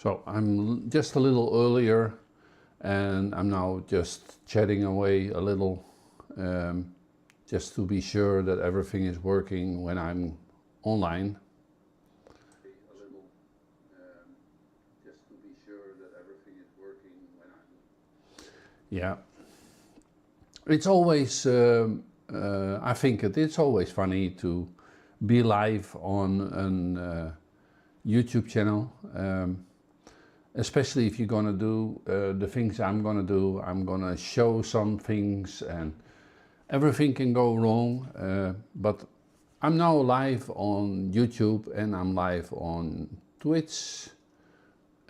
So I'm just a little earlier and I'm now just chatting away a little just to be sure that everything is working when I'm online. Yeah, it's always, I think it's always funny to be live on a YouTube channel, especially if you're gonna do the things I'm gonna do. I'm gonna show some things and everything can go wrong, but I'm now live on YouTube and I'm live on Twitch,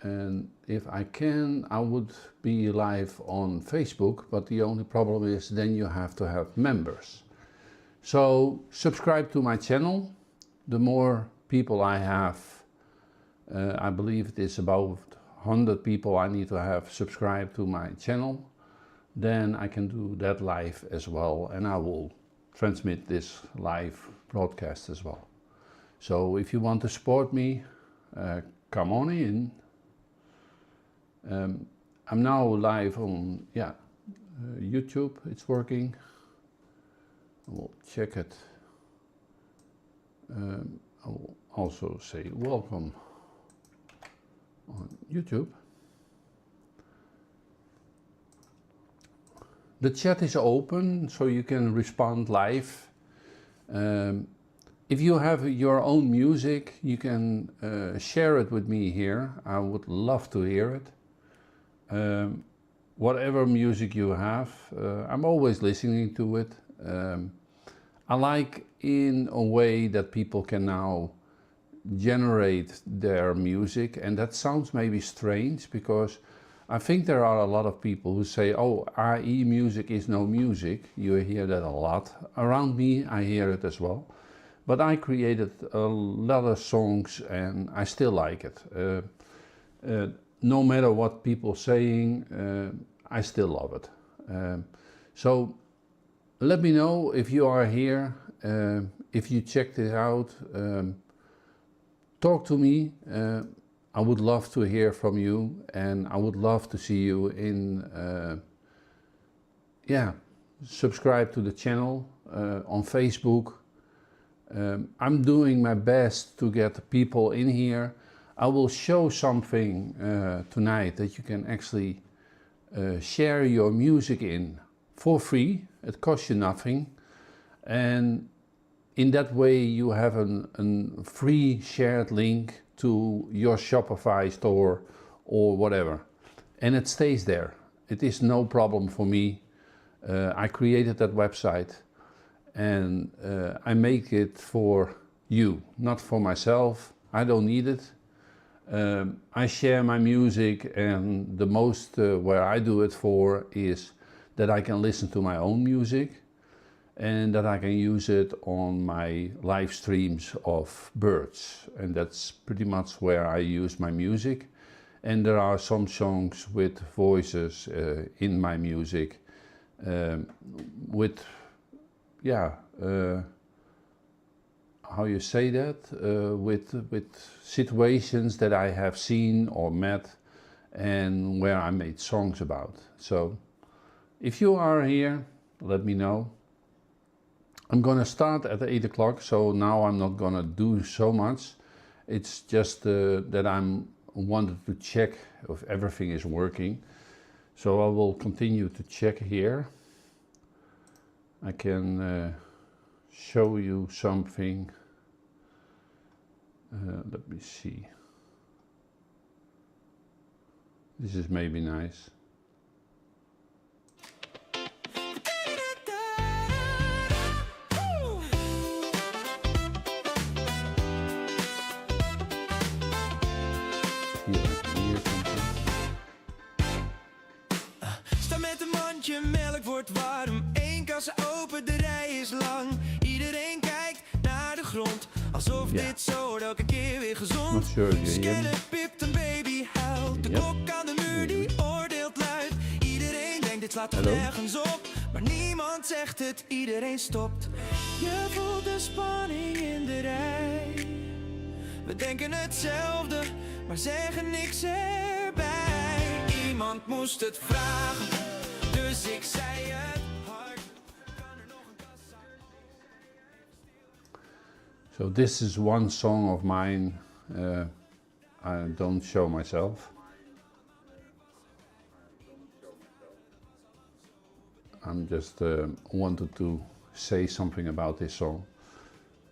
and if I can, I would be live on Facebook, but the only problem is then you have to have members. So subscribe to my channel. The more people I have, I believe it is about 100 people I need to have subscribed to my channel, then I can do that live as well, and I will transmit this live broadcast as well. So if you want to support me, come on in. I'm now live on YouTube. It's working. We'll check it. I will also say welcome on YouTube. The chat is open, so you can respond live. If you have your own music, you can share it with me here. I would love to hear it. Whatever music you have, I'm always listening to it. I like in a way that people can now generate their music, and that sounds maybe strange because I think there are a lot of people who say, oh, AI music is no music. You hear that a lot. Around me, I hear it as well. But I created a lot of songs and I still like it. No matter what people are saying, I still love it. So let me know if you are here, if you checked it out. Talk to me. I would love to hear from you, and I would love to see you in, subscribe to the channel on Facebook. I'm doing my best to get people in here. I will show something tonight that you can actually share your music in for free. It costs you nothing, and in that way you have a free shared link to your Shopify store or whatever, and it stays there. It is no problem for me. I created that website and I make it for you, not for myself. I don't need it. I share my music, and the most where I do it for is that I can listen to my own music and that I can use it on my live streams of birds, and that's pretty much where I use my music. And there are some songs with voices in my music with how you say that, with situations that I have seen or met and where I made songs about. So if you are here, let me know. I'm gonna start at 8 o'clock, so now I'm not gonna do so much. It's just that I'm wanted to check if everything is working. So I will continue to check here. I can show you something. Let me see. This is maybe nice. Sta met een mandje melk, wordt warm. 1 kassa open, de rij is lang. Iedereen kijkt naar de grond, alsof dit zo elke keer weer gezond. Skelle pipt, een baby huilt. De klok aan de muur die oordeelt luid. Iedereen denkt dit slaat toch nergens op, maar niemand zegt het, iedereen stopt. Je voelt de spanning in de rij. We denken hetzelfde, maar zeggen niks erbij. Iemand moest het vragen, dus ik zei het hard. Kan er nog een kassa? So this is one song of mine. I don't show myself. I'm just wanted to say something about this song.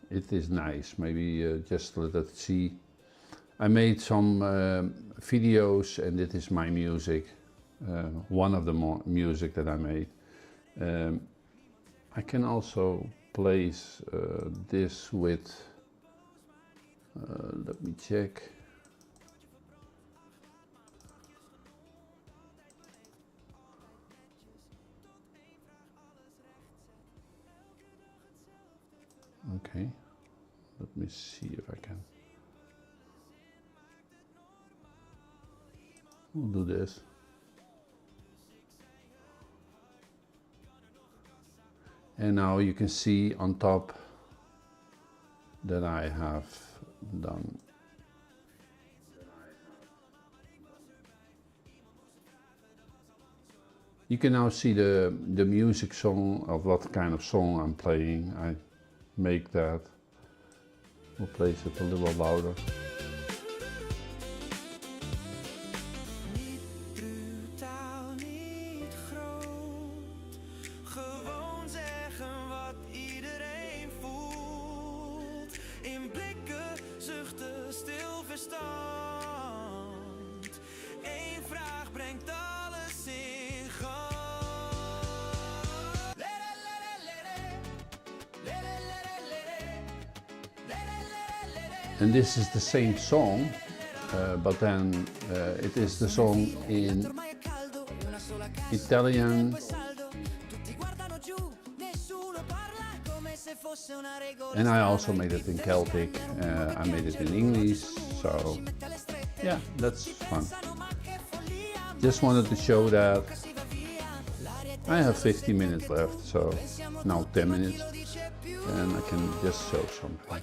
It is nice. Maybe just let it see. I made some videos, and it is my music. One of the music that I made. I can also place this with. Let me check. Okay, let me see if I can. We'll do this. And now you can see on top that I have done. You can now see the music song of what kind of song I'm playing. I make that. We'll place it a little louder. Niet brutaal, niet groot. Gewoon zeggen wat iedereen voelt. In blikken, zuchten, stil verstand. Eén vraag brengt alles in gang. And this is the same song, but then it is the song in Italian, and I also made it in Celtic. I made it in English, so yeah, that's fun. Just wanted to show that. I have 50 minutes left, so now 10 minutes, and I can just show something.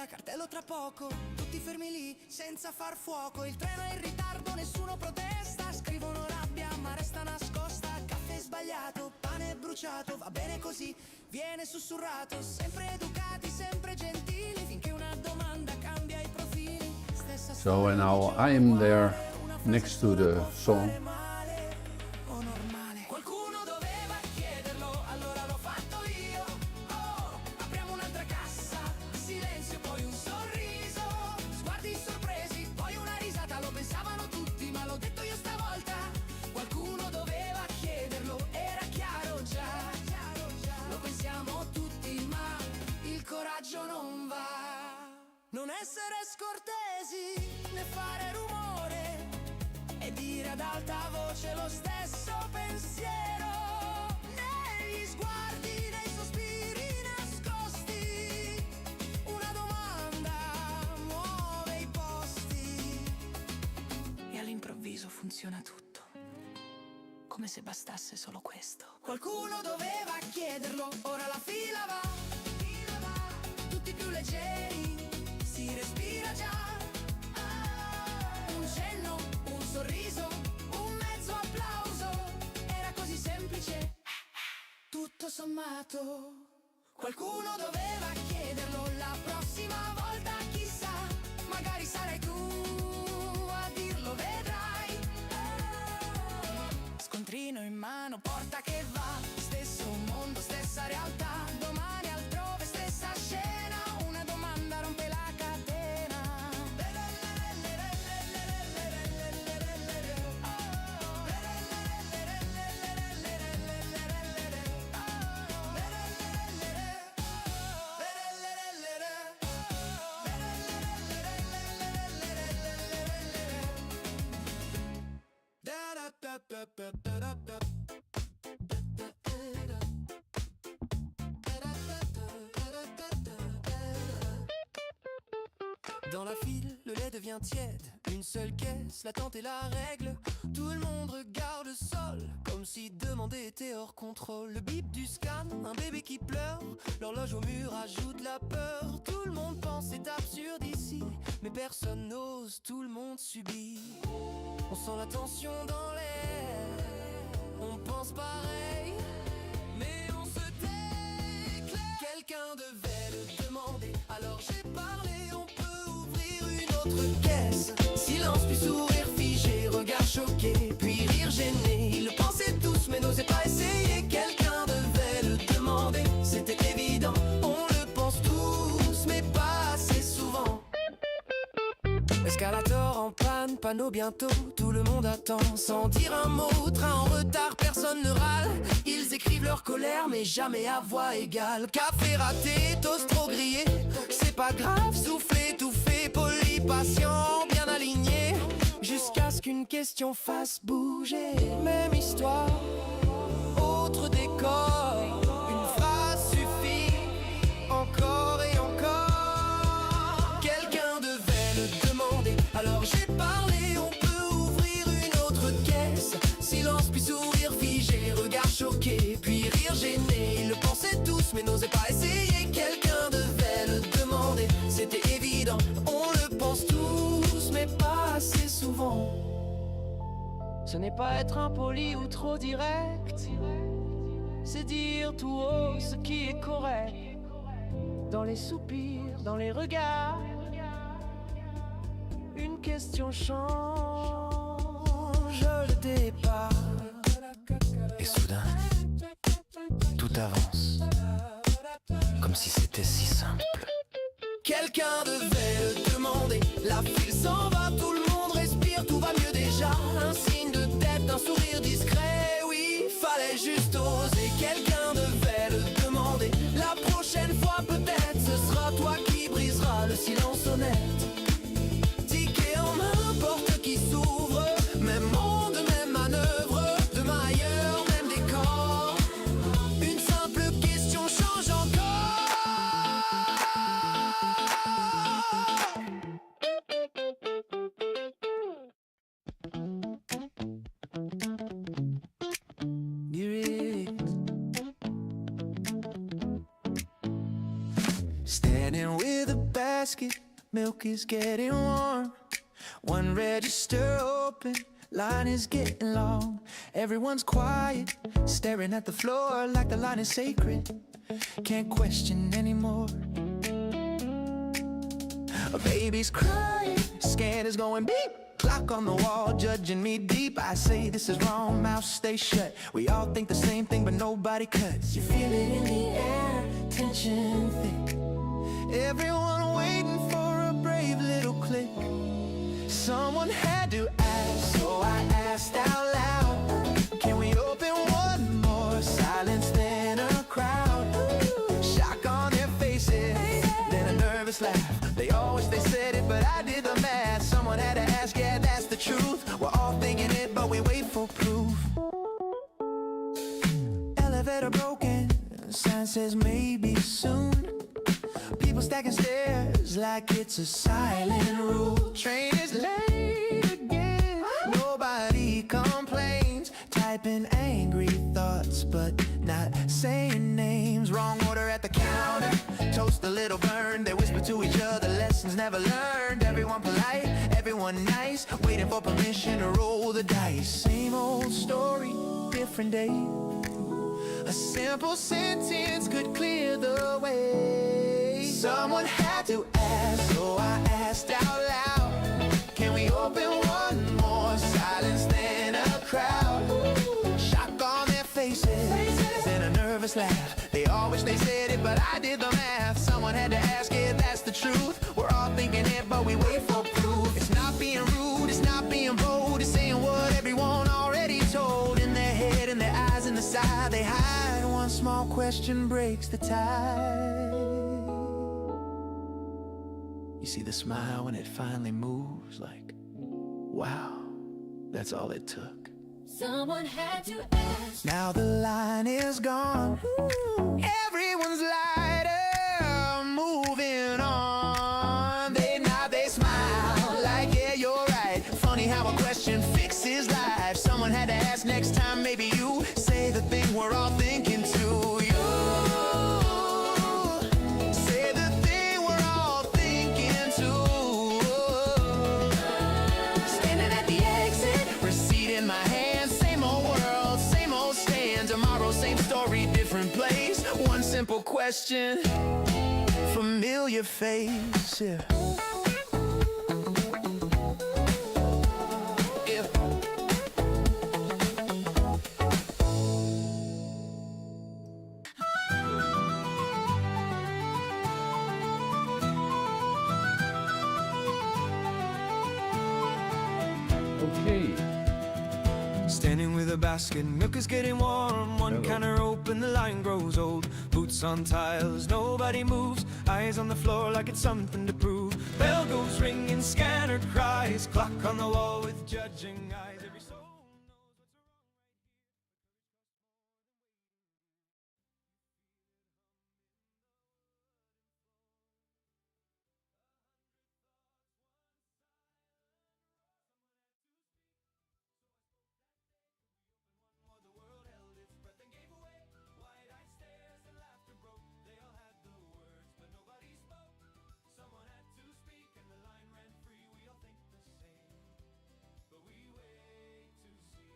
Cartello tra poco, tutti fermi lì senza far fuoco. Il treno è in ritardo, nessuno protesta. Scrivono rabbia ma resta nascosta. Caffè sbagliato, pane bruciato. Va bene così, viene sussurrato. Sempre educati, sempre gentili. Finché una domanda cambia i profili. Stessa So and now I am there next to the song. Non essere scortesi né fare rumore e dire ad alta voce lo stesso pensiero. Negli sguardi, nei sospiri nascosti, una domanda muove i posti e all'improvviso funziona tutto, come se bastasse solo questo. Qualcuno doveva chiederlo, ora la fila va, tutti più leggeri. Si respira già, un cenno, un sorriso, un mezzo applauso, era così semplice, tutto sommato. Qualcuno doveva chiederlo la prossima volta, chissà, magari sarai tu a dirlo, vedrai. Scontrino in mano, porta che va, stesso mondo, stessa realtà, domani altrove, stessa scena, una domanda rompe la Dans la file, le lait devient tiède. Une seule caisse, l'attente est la règle. Tout le monde regarde le sol, comme si demander était hors contrôle. Le bip du scan, un bébé qui pleure. L'horloge au mur ajoute la peur. Tout le monde pense c'est absurde ici, mais personne n'ose, tout le monde subit. On sent la tension dans l'air, on pense pareil, mais on se déclare. Quelqu'un devait le demander, alors j'ai parlé, on peut ouvrir une autre caisse. Silence puis sourire figé, regard choqué, puis rire gêné. Ils le pensaient tous mais n'osaient pas essayer. Quelqu'un devait le demander, c'était évident. On le pense tous mais pas assez souvent. Escalator en panne, panneau bientôt, tout le monde attend sans dire un mot. Train en retard, personne ne râle. Ils écrivent leur colère mais jamais à voix égale. Café raté, toast trop grillé, c'est pas grave, soufflé, étouffé, poli, patient, bien aligné, jusqu'à ce qu'une question fasse bouger. Même histoire, autre décor, une phrase suffit, encore et encore. Quelqu'un devait le demander, alors j'ai parlé, on peut ouvrir une autre caisse. Silence puis sourire figé, regard choqué, puis rire gêné. Ils le pensaient tous mais n'osaient pas essayer. Quelqu'un devait le demander, c'était évident. On le pense tous mais pas assez souvent. Ce n'est pas être impoli ou trop direct, c'est dire tout haut ce qui est correct. Dans les soupirs, dans les regards, une question change le départ. Et soudain, tout avance, comme si c'était si simple. Quelqu'un devait le demander, la file s'en va, tout le monde respire, tout va mieux déjà. Un signe de tête, un sourire discret, oui, fallait juste oser. Quelqu'un devait le demander, la prochaine fois peut-être, ce sera toi qui briseras le silence honnête. Ticket en main, porte qui s'ouvre, même monde, même manœuvre, demain ailleurs, même décor. Une simple question change encore. Standing with a basket, milk is getting warm. One register open, line is getting long. Everyone's quiet, staring at the floor like the line is sacred. Can't question anymore. A baby's crying, scan is going beep. Clock on the wall, judging me deep. I say this is wrong, mouth stay shut. We all think the same thing, but nobody cuts. You feel it in the air, tension thick. Everyone waiting for a brave little click. Someone had to ask, so I asked out loud. Can we open one more? Silence, then a crowd. Shock on their faces, then a nervous laugh. They said it, but I did the math. Someone had to ask, yeah, that's the truth. We're all thinking it, but we wait for proof. Elevator broken, sign says maybe soon. People stacking stairs like it's a silent rule. Train is late again, nobody complains. Typing angry thoughts, but not saying names. Wrong order at the counter, toast a little burned. They whisper to each other, lessons never learned. Everyone polite, everyone nice, waiting for permission to roll the dice. Same old story, different day. A simple sentence could clear the way. Someone had to ask, so I asked out loud. Can we open one more? Silence, then a crowd. Shock on their faces, then a nervous laugh. They all wish they said it, but I did the math. Someone had to ask it, that's the truth. We're all thinking it, but we wait for proof. It's not being rude, it's not being bold. It's saying what everyone already told. In their head, in their eyes, in the side they hide. One small question breaks the tide. You see the smile when it finally moves, like, wow, that's all it took. Someone had to ask. Now the line is gone. Everyone's lighter, moving on. They nod, they again tomorrow, same story, different place. One simple question, familiar face. Yeah. Yeah. Okay. Standing with a basket, milk is getting warm. One Hello. counter open, the line grows old. Boots on tiles, nobody moves. Eyes on the floor like it's something to prove. Bell goes ringing, scanner cries. Clock on the wall with judging eyes. Every soul knows what's wrong right here. What the world held its breath and gave away. Wide-eyed stares and laughter broke. They all had the words, but nobody spoke. Someone had to speak and the line ran free. We all think the same, but we wait to see.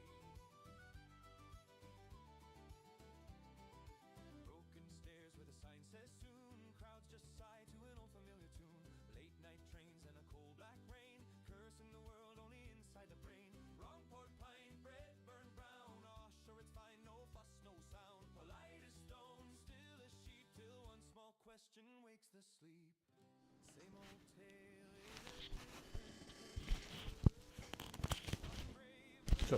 Broken stairs where the sign says soon. Crowds just sigh to an old familiar tune. Late night trains and a cold black rain. Cursing the world only inside the brain. Wrong pork pine, bread burned brown. Oh, sure it's fine, no fuss, no sound. Polite as stone, still as sheep. Till one small question wakes the sleep. Same old tale in a So,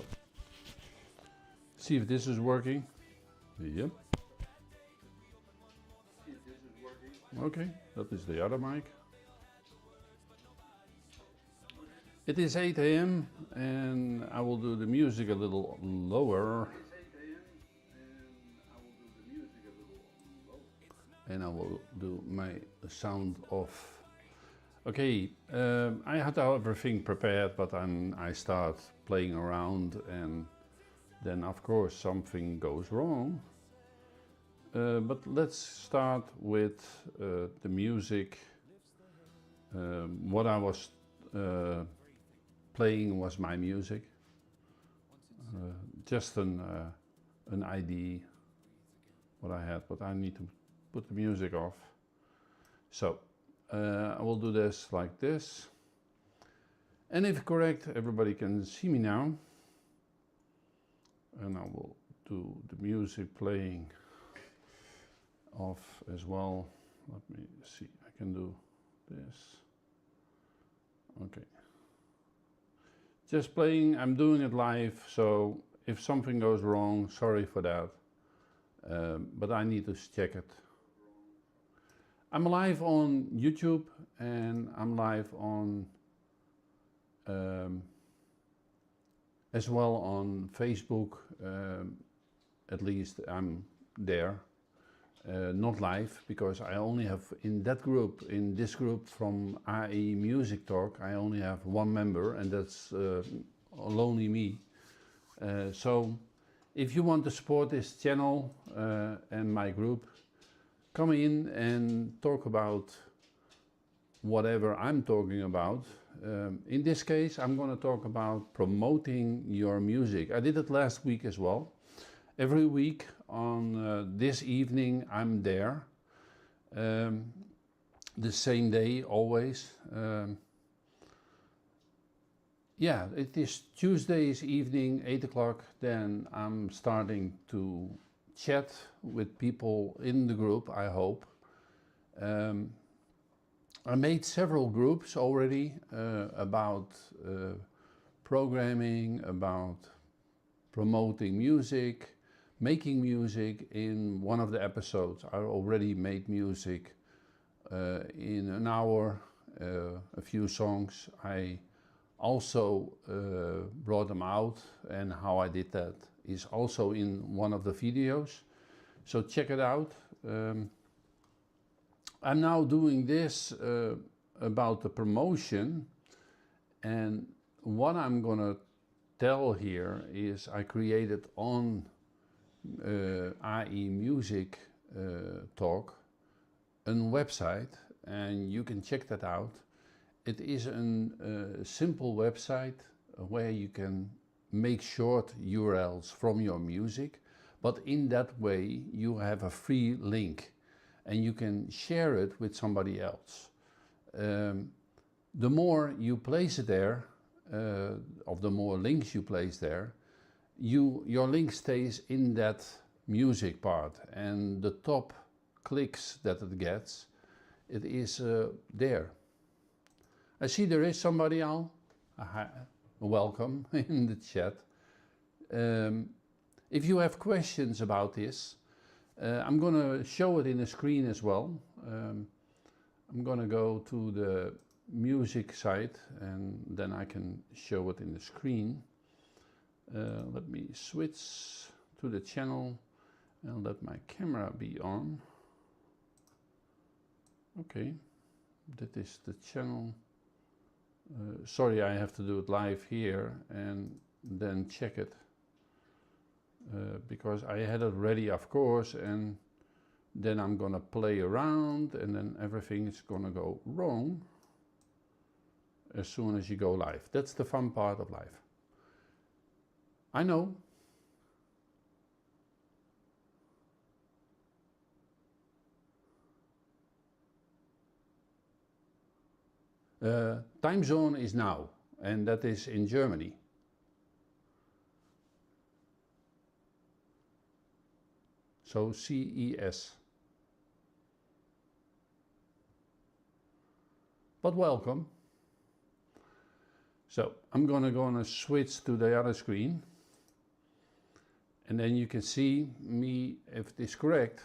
see if this is working. Yep. Okay, that is the other mic. It is 8 a.m. and I will do the music a little lower. And I will do my sound off. Okay, I had everything prepared, but I start playing around and then of course something goes wrong. But let's start with the music. What I was playing was my music. Just an ID, what I had, but I need to put the music off. So I will do this like this. And if correct, everybody can see me now. And I will do the music playing off as well. Let me see, I can do this. Okay. Just playing, I'm doing it live, so if something goes wrong, sorry for that. But I need to check it. I'm live on YouTube and I'm live on as well on Facebook. At least I'm there. Not live because I only have in this group from AE Music Talk, I only have one member and that's only me. So if you want to support this channel and my group, come in and talk about whatever I'm talking about. In this case, I'm going to talk about promoting your music. I did it last week as well. Every week on this evening I'm there. The same day always. Yeah, it is Tuesdays evening, 8 o'clock. Then I'm starting to chat with people in the group, I hope. I made several groups already about programming, about promoting music, making music. In one of the episodes I already made music in an hour, a few songs. I also brought them out, and how I did that is also in one of the videos, so check it out. I'm now doing this about the promotion, and what I'm gonna tell here is I created on AE Music Talk a website, and you can check that out. It is a simple website where you can make short URLs from your music, But in that way, you have a free link and you can share it with somebody else. The more you place it there, of the more links you place there, your link stays in that music part, and the top clicks that it gets, it is there. I see there is somebody, Al. Welcome in the chat. If you have questions about this, I'm going to show it in the screen as well. I'm going to go to the music site and then I can show it in the screen. Let me switch to the channel and let my camera be on. Okay, that is the channel. Sorry, I have to do it live here and then check it. Because I had it ready, of course, and then I'm gonna play around and then everything is gonna go wrong as soon as you go live. That's the fun part of live. I know. Time zone is now, and that is in Germany. So CES. But welcome. So I'm gonna switch to the other screen. And then you can see me, if it is correct,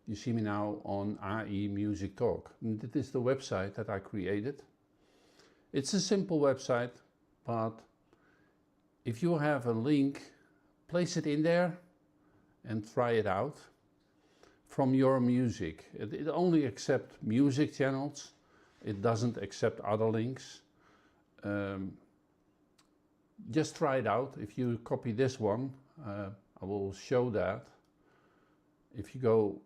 you see me now on AI Music Talk. And this is the website that I created. It's a simple website, but if you have a link, place it in there and try it out from your music. It only accepts music channels. It doesn't accept other links. Just try it out. If you copy this one, I will show that. If you go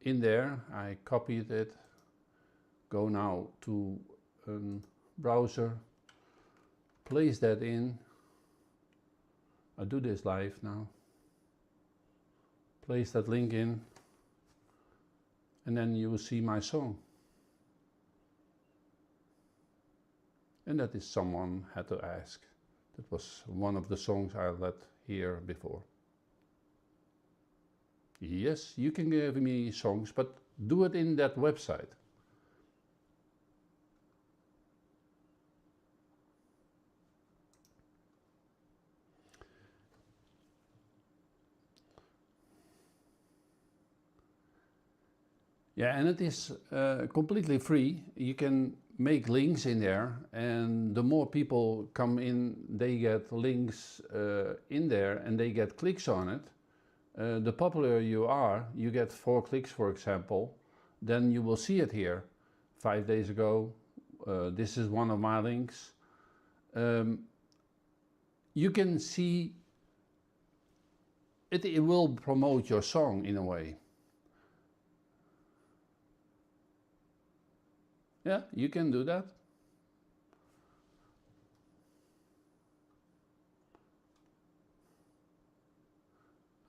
in there, I copied it. Go now to a browser, place that in. I do this live now. Place that link in, and then you will see my song. And that is Someone Had to Ask. That was one of the songs I let hear before. Yes, you can give me songs, but do it in that website. Yeah, and it is completely free. You can make links in there, and the more people come in, they get links in there and they get clicks on it. The popular you are, you get 4 clicks, for example, then you will see it here. 5 days ago, this is one of my links. You can see it, it will promote your song in a way. Yeah, you can do that.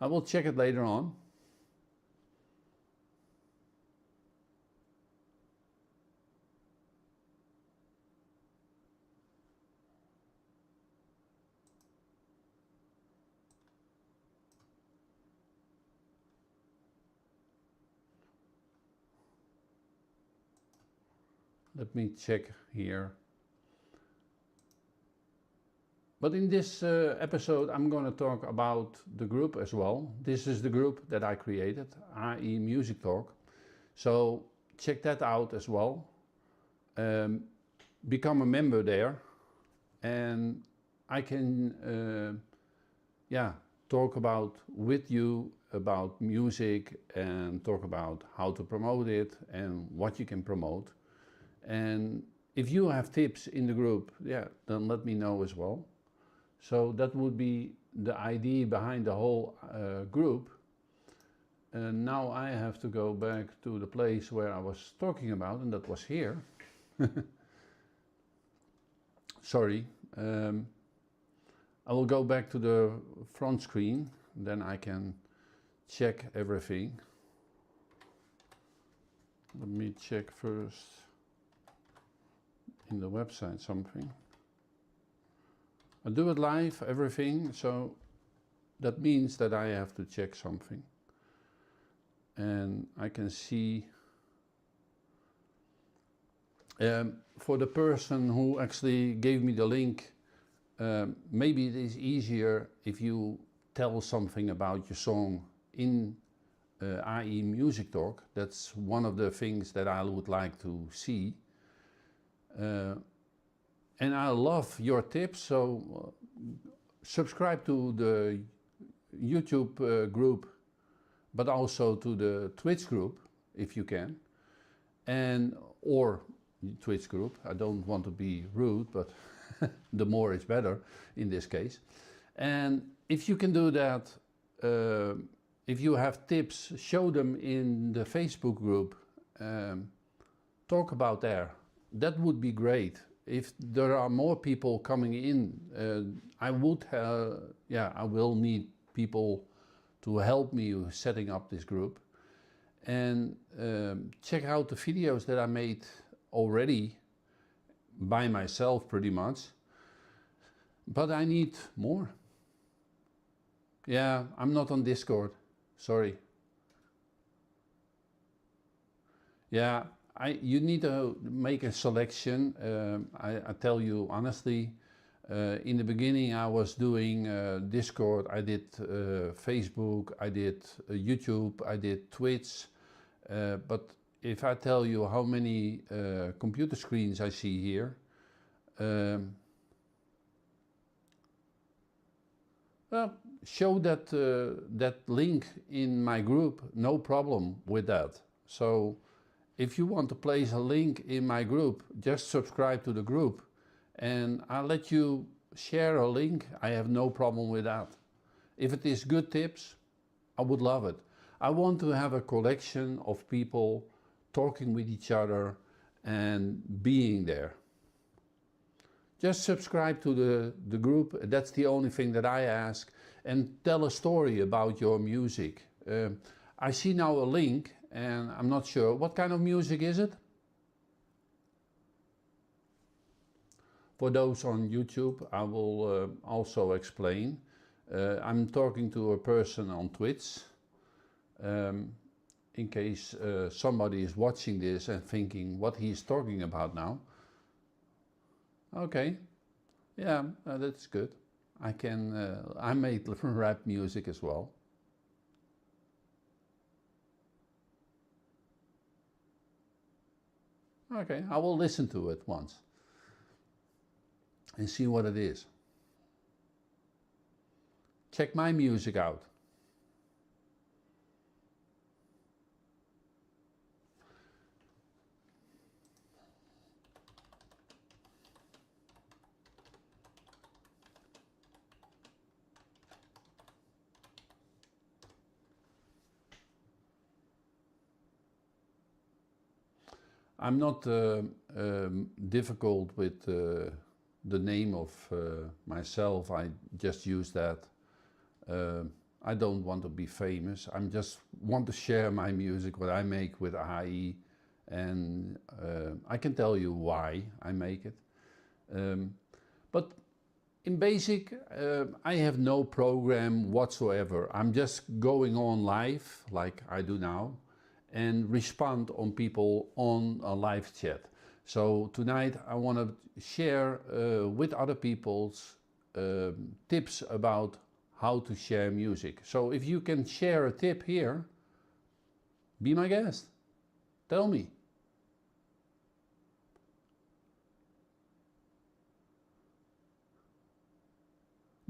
I will check it later on. Let me check here. But in this episode, I'm going to talk about the group as well. This is the group that I created, AI Music Talk. So check that out as well. Become a member there, and I can, talk about with you about music and talk about how to promote it and what you can promote. And if you have tips in the group, then let me know as well. So that would be the idea behind the whole group. And now I have to go back to the place where I was talking about, and that was here. Sorry. I will go back to the front screen then I can check everything. Let me check first in the website something. I do it live, everything, so that means that I have to check something. And I can see for the person who actually gave me the link, maybe it is easier if you tell something about your song in AI Music Talk. That's one of the things that I would like to see. And I love your tips, so subscribe to the YouTube group, but also to the Twitch group if you can, or Twitch group. I don't want to be rude, but the more is better in this case. And if you can do that, if you have tips, show them in the Facebook group. Talk about there. That would be great. If there are more people coming in, I will need people to help me setting up this group. And check out the videos that I made already by myself pretty much. But I need more. Yeah, I'm not on Discord, sorry. Yeah, you need to make a selection. I tell you honestly, in the beginning I was doing Discord, I did Facebook, I did YouTube, I did Twitch, but if I tell you how many computer screens I see here, well, show that link in my group, no problem with that. So if you want to place a link in my group, just subscribe to the group and I'll let you share a link. I have no problem with that. If it is good tips, I would love it. I want to have a collection of people talking with each other and being there. Just subscribe to the group, that's the only thing that I ask, and tell a story about your music. I see now a link and I'm not sure, what kind of music is it? For those on YouTube, I will also explain. I'm talking to a person on Twitch, in case somebody is watching this and thinking what he's talking about now. Okay, yeah, that's good. I made rap music as well. Okay, I will listen to it once and see what it is. Check my music out. I'm not difficult with the name of myself. I just use that. I don't want to be famous. I just want to share my music, what I make with AI, and I can tell you why I make it. But in basic, I have no program whatsoever. I'm just going on live, like I do now, and respond on people on a live chat. So tonight I want to share with other people's tips about how to share music. So if you can share a tip here, be my guest. Tell me.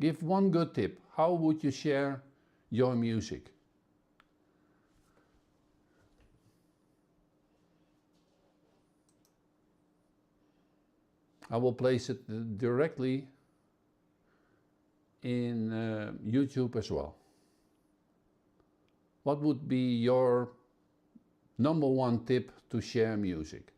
Give one good tip. How would you share your music? I will place it directly in YouTube as well. What would be your #1 tip to share music?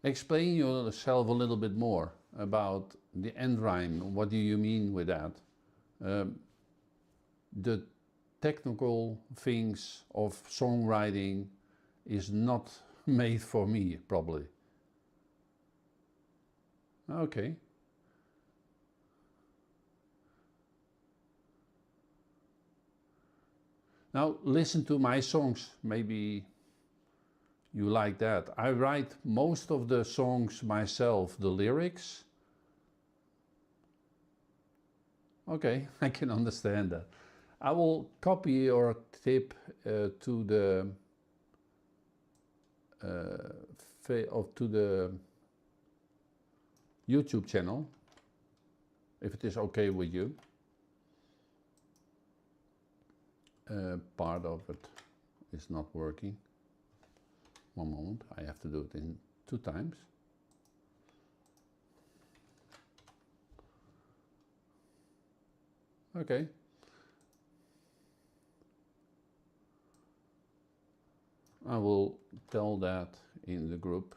Explain yourself a little bit more about the end rhyme. What do you mean with that? The technical things of songwriting is not made for me, probably. Okay. Now listen to my songs, maybe you like that. I write most of the songs myself, the lyrics. Okay, I can understand that. I will copy your tip to the YouTube channel, if it is okay with you. Part of it is not working. One moment, I have to do it in 2 times. Okay. I will tell that in the group.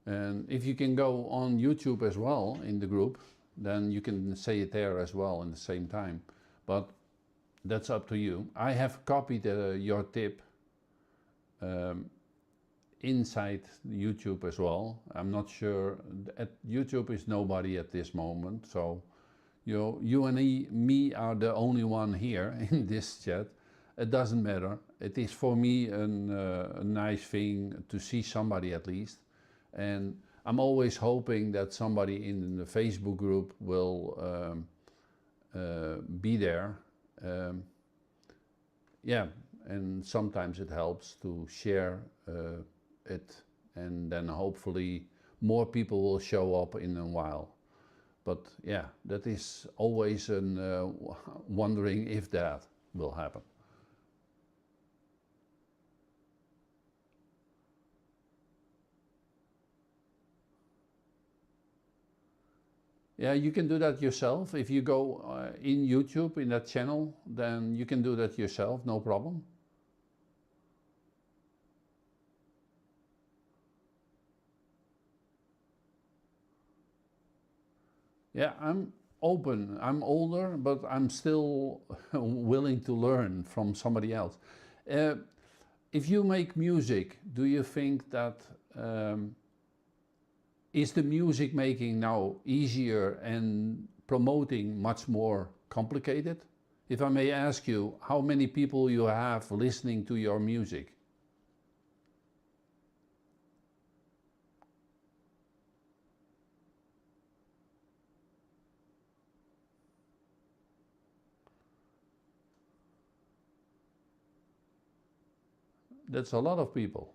And if you can go on YouTube as well in the group, then you can say it there as well in the same time. But that's up to you. I have copied your tip inside YouTube as well. I'm not sure, at YouTube is nobody at this moment, so you and me are the only one here in this chat. It doesn't matter. It is for me a nice thing to see somebody at least. And I'm always hoping that somebody in the Facebook group will be there. Yeah, and sometimes it helps to share it, and then hopefully more people will show up in a while. But yeah, that is always wondering if that will happen. Yeah, you can do that yourself. If you go in YouTube, in that channel, then you can do that yourself, no problem. Yeah, I'm open. I'm older, but I'm still willing to learn from somebody else. If you make music, do you think that is the music making now easier and promoting much more complicated? If I may ask you, how many people you have listening to your music? That's a lot of people.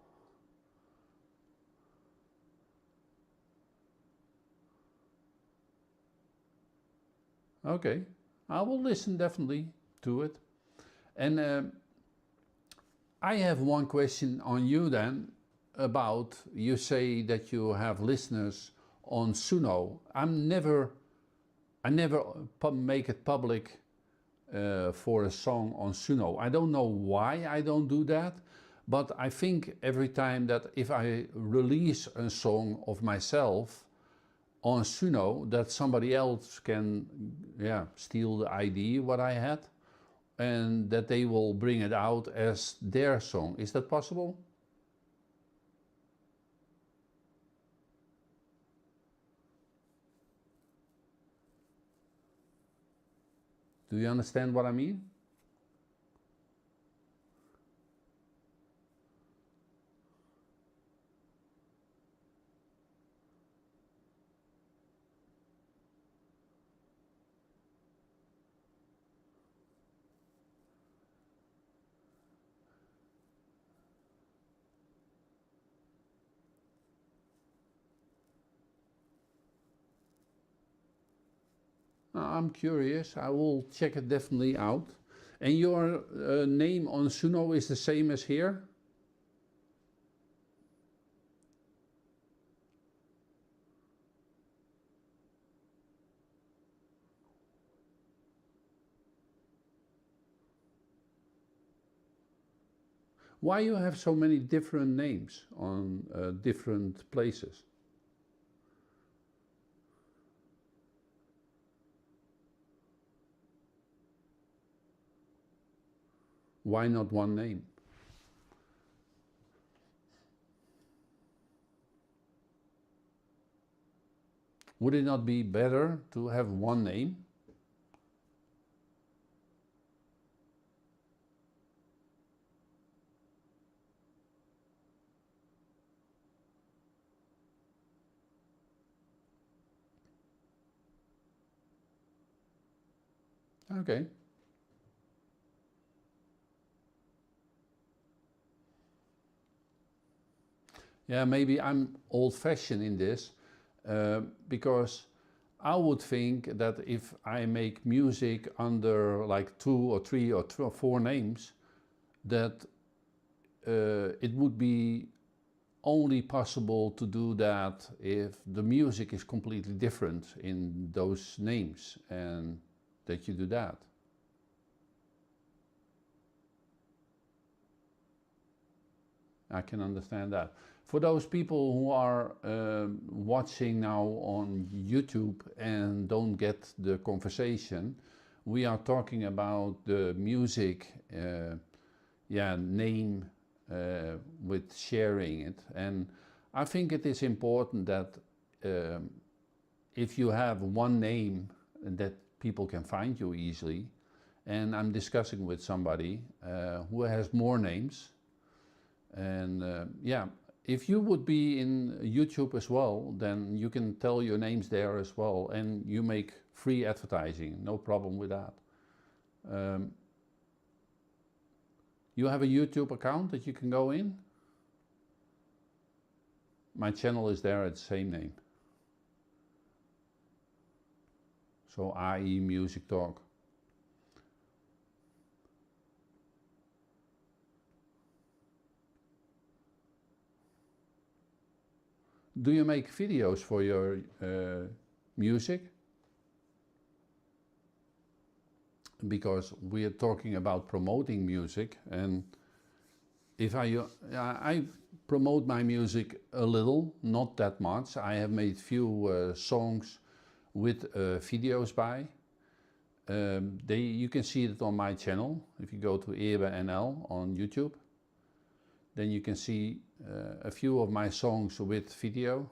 Okay, I will listen definitely to it. And I have one question on you then about, you say that you have listeners on Suno. I never make it public for a song on Suno. I don't know why I don't do that, but I think every time that if I release a song of myself on Suno, that somebody else can steal the ID what I had, and that they will bring it out as their song. Is that possible? Do you understand what I mean? I'm curious. I will check it definitely out. And your name on Suno is the same as here? Why you have so many different names on different places? Why not one name? Would it not be better to have one name? Okay. Yeah, maybe I'm old-fashioned in this, because I would think that if I make music under like 2 or 3 or 4 names, that it would be only possible to do that if the music is completely different in those names, and that you do that. I can understand that. For those people who are watching now on YouTube and don't get the conversation, we are talking about the music, name with sharing it. And I think it is important that if you have one name, that people can find you easily. And I'm discussing with somebody who has more names. And if you would be in YouTube as well, then you can tell your names there as well, and you make free advertising, no problem with that. You have a YouTube account that you can go in? My channel is there at the same name. So AE Music Talk. Do you make videos for your music? Because we are talking about promoting music, and if I promote my music a little, not that much. I have made few songs with videos by. You can see it on my channel. If you go to Erbe NL on YouTube, then you can see a few of my songs with video.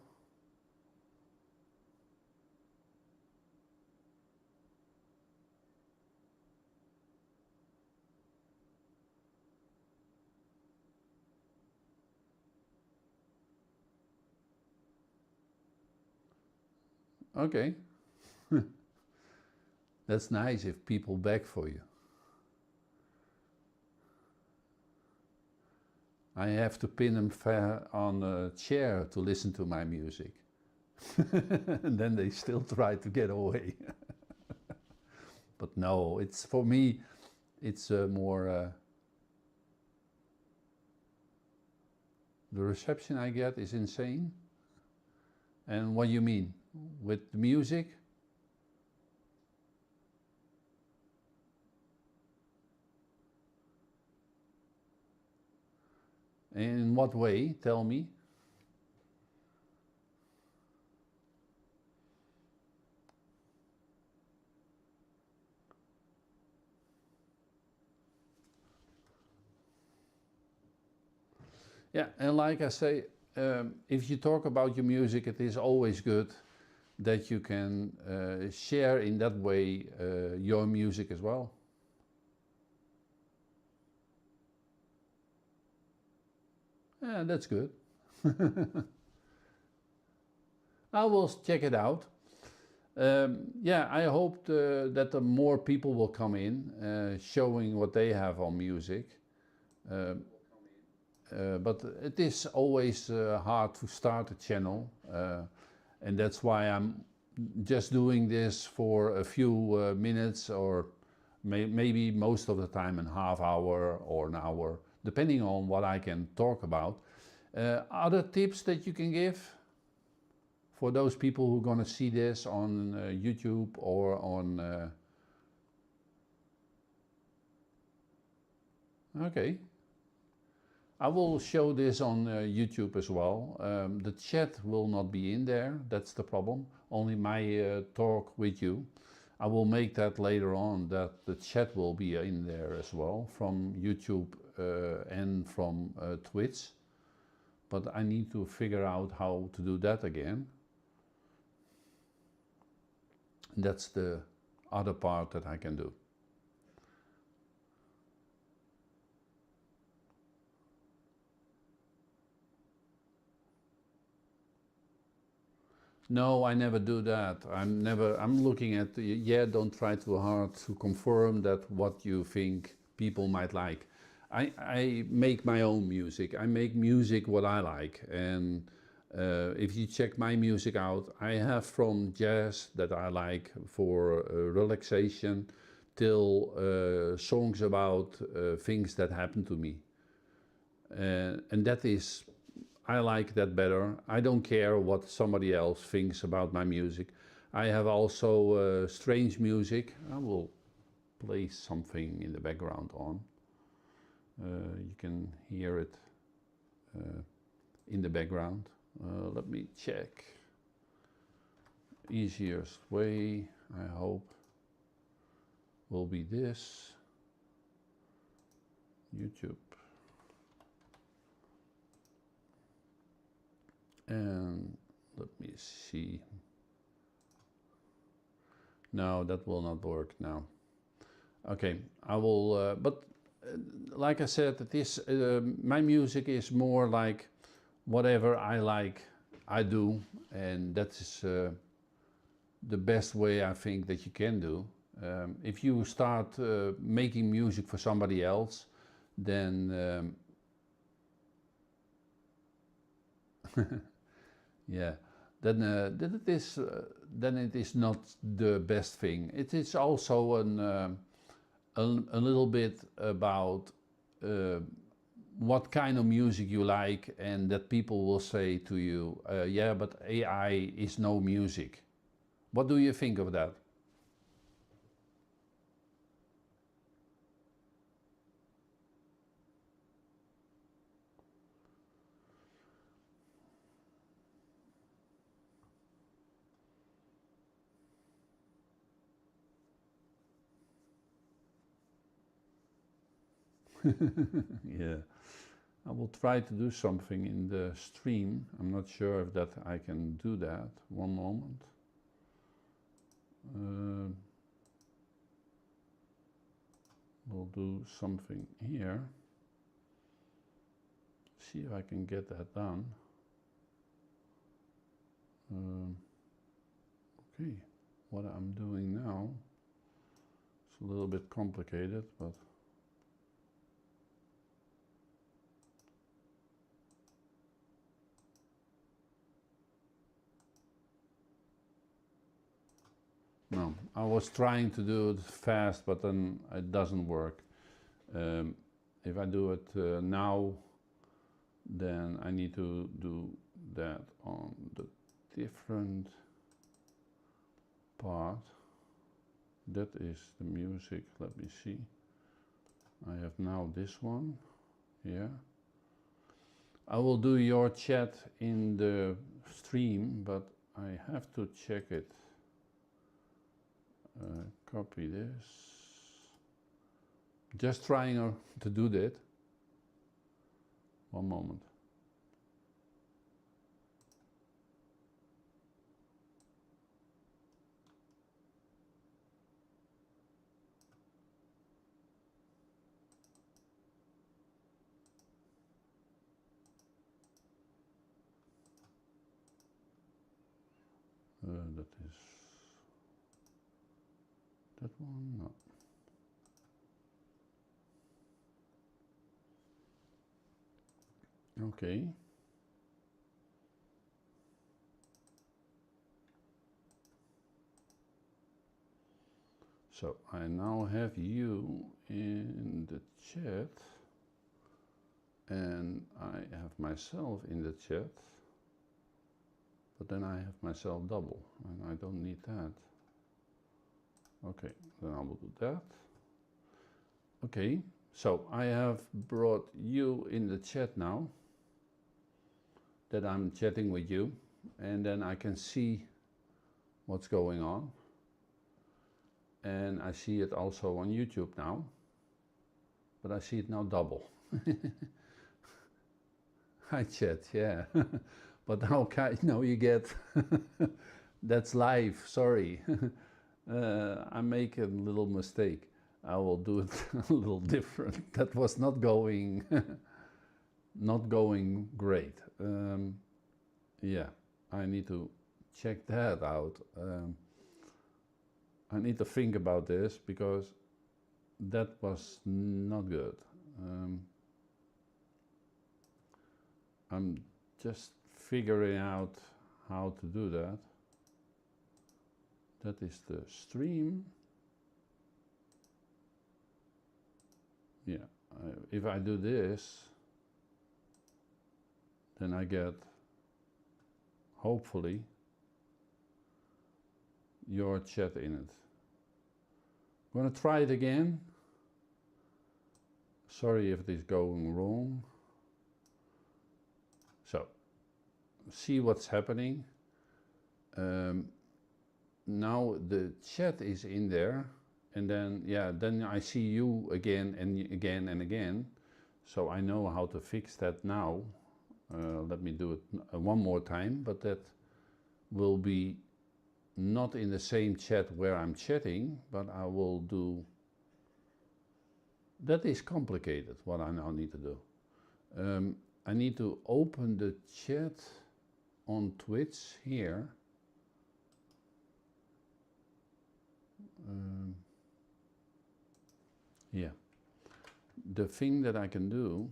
Okay. That's nice if people beg for you. I have to pin them on a chair to listen to my music. And then they still try to get away. But no, it's for me, it's more... the reception I get is insane. And what do you mean? With the music? In what way? Tell me. Yeah, and like I say, if you talk about your music, it is always good that you can share in that way your music as well. Yeah, that's good. I will check it out. Yeah, I hope that the more people will come in, showing what they have on music. But it is always hard to start a channel, and that's why I'm just doing this for a few minutes, or maybe most of the time a half hour or an hour, depending on what I can talk about. Other tips that you can give for those people who are going to see this on YouTube or on... Okay. I will show this on YouTube as well. The chat will not be in there, that's the problem. Only my talk with you. I will make that later on, that the chat will be in there as well, from YouTube and from Twitch. But I need to figure out how to do that again. That's the other part that I can do. No, I never do that. I'm looking at, yeah, don't try too hard to confirm that what you think people might like. I make my own music. I make music what I like. And if you check my music out, I have from jazz that I like for relaxation till songs about things that happen to me. And that is, I like that better. I don't care what somebody else thinks about my music. I have also strange music. I will play something in the background on. You can hear it in the background. Let me check. Easiest way, I hope, will be this. YouTube. And let me see. No, that will not work now. Okay, I will, but like I said, it is, my music is more like whatever I like, I do, and that is the best way I think that you can do. If you start making music for somebody else, then yeah, then it is not the best thing. It is also a little bit about what kind of music you like, and that people will say to you, yeah, but AI is no music. What do you think of that? Yeah, I will try to do something in the stream. I'm not sure if that I can do that. One moment. We'll do something here. See if I can get that done. Okay, what I'm doing now, it's a little bit complicated, but no, I was trying to do it fast, but then it doesn't work. If I do it now, then I need to do that on the different part. That is the music. Let me see. I have now this one here. I will do your chat in the stream, but I have to check it. Copy this. Just trying to do that. One moment. That is that one, no. Okay. So I now have you in the chat, and I have myself in the chat, but then I have myself double, and I don't need that. Okay, then I will do that. Okay, So I have brought you in the chat now, that I'm chatting with you, and then I can see what's going on. And I see it also on YouTube now, but I see it now double. Hi chat, yeah. But now you get, that's live, sorry. I make a little mistake. I will do it a little different. That was not going, not going great. Yeah, I need to check that out. I need to think about this because that was not good. I'm just figuring out how to do that. That is the stream. Yeah, if I do this, then I get, hopefully, your chat in it. I'm gonna try it again. Sorry if it is going wrong. So, see what's happening. Now the chat is in there, and then, yeah, then I see you again and again and again. So I know how to fix that now. Let me do it one more time, but that will be not in the same chat where I'm chatting, but I will do, that is complicated, what I now need to do. I need to open the chat on Twitch here. Yeah, the thing that I can do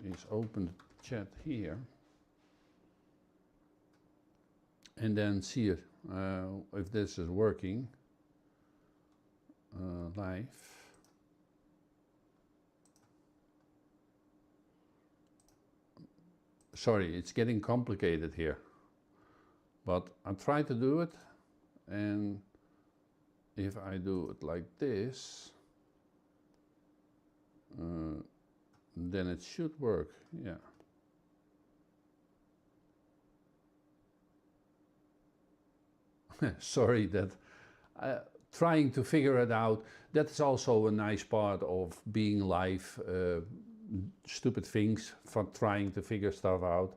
is open the chat here and then see it, if this is working live. Sorry, it's getting complicated here, but I try to do it, and if I do it like this, then it should work, yeah. Sorry, that trying to figure it out, that's also a nice part of being live, stupid things, for trying to figure stuff out.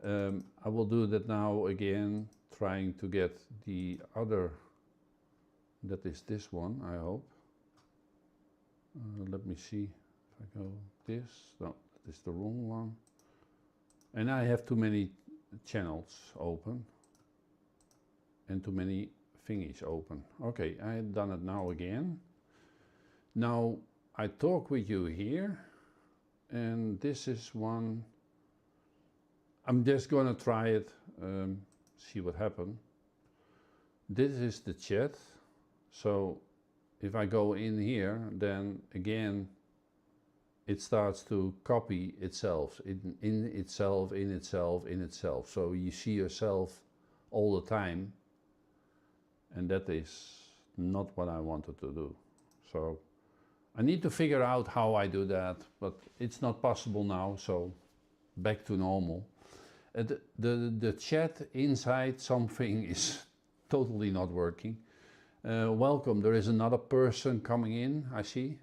I will do that now again, trying to get the other, that is this one, I hope. Let me see if I go this, no, that is the wrong one. And I have too many channels open and too many thingies open. Okay, I have done it now again. Now I talk with you here, and this is one, I'm just gonna try it, see what happens. This is the chat, so if I go in here, then again it starts to copy itself, in itself. So you see yourself all the time, and that is not what I wanted to do. So I need to figure out how I do that, but it's not possible now, so back to normal. The chat inside something is totally not working. Welcome, there is another person coming in, I see.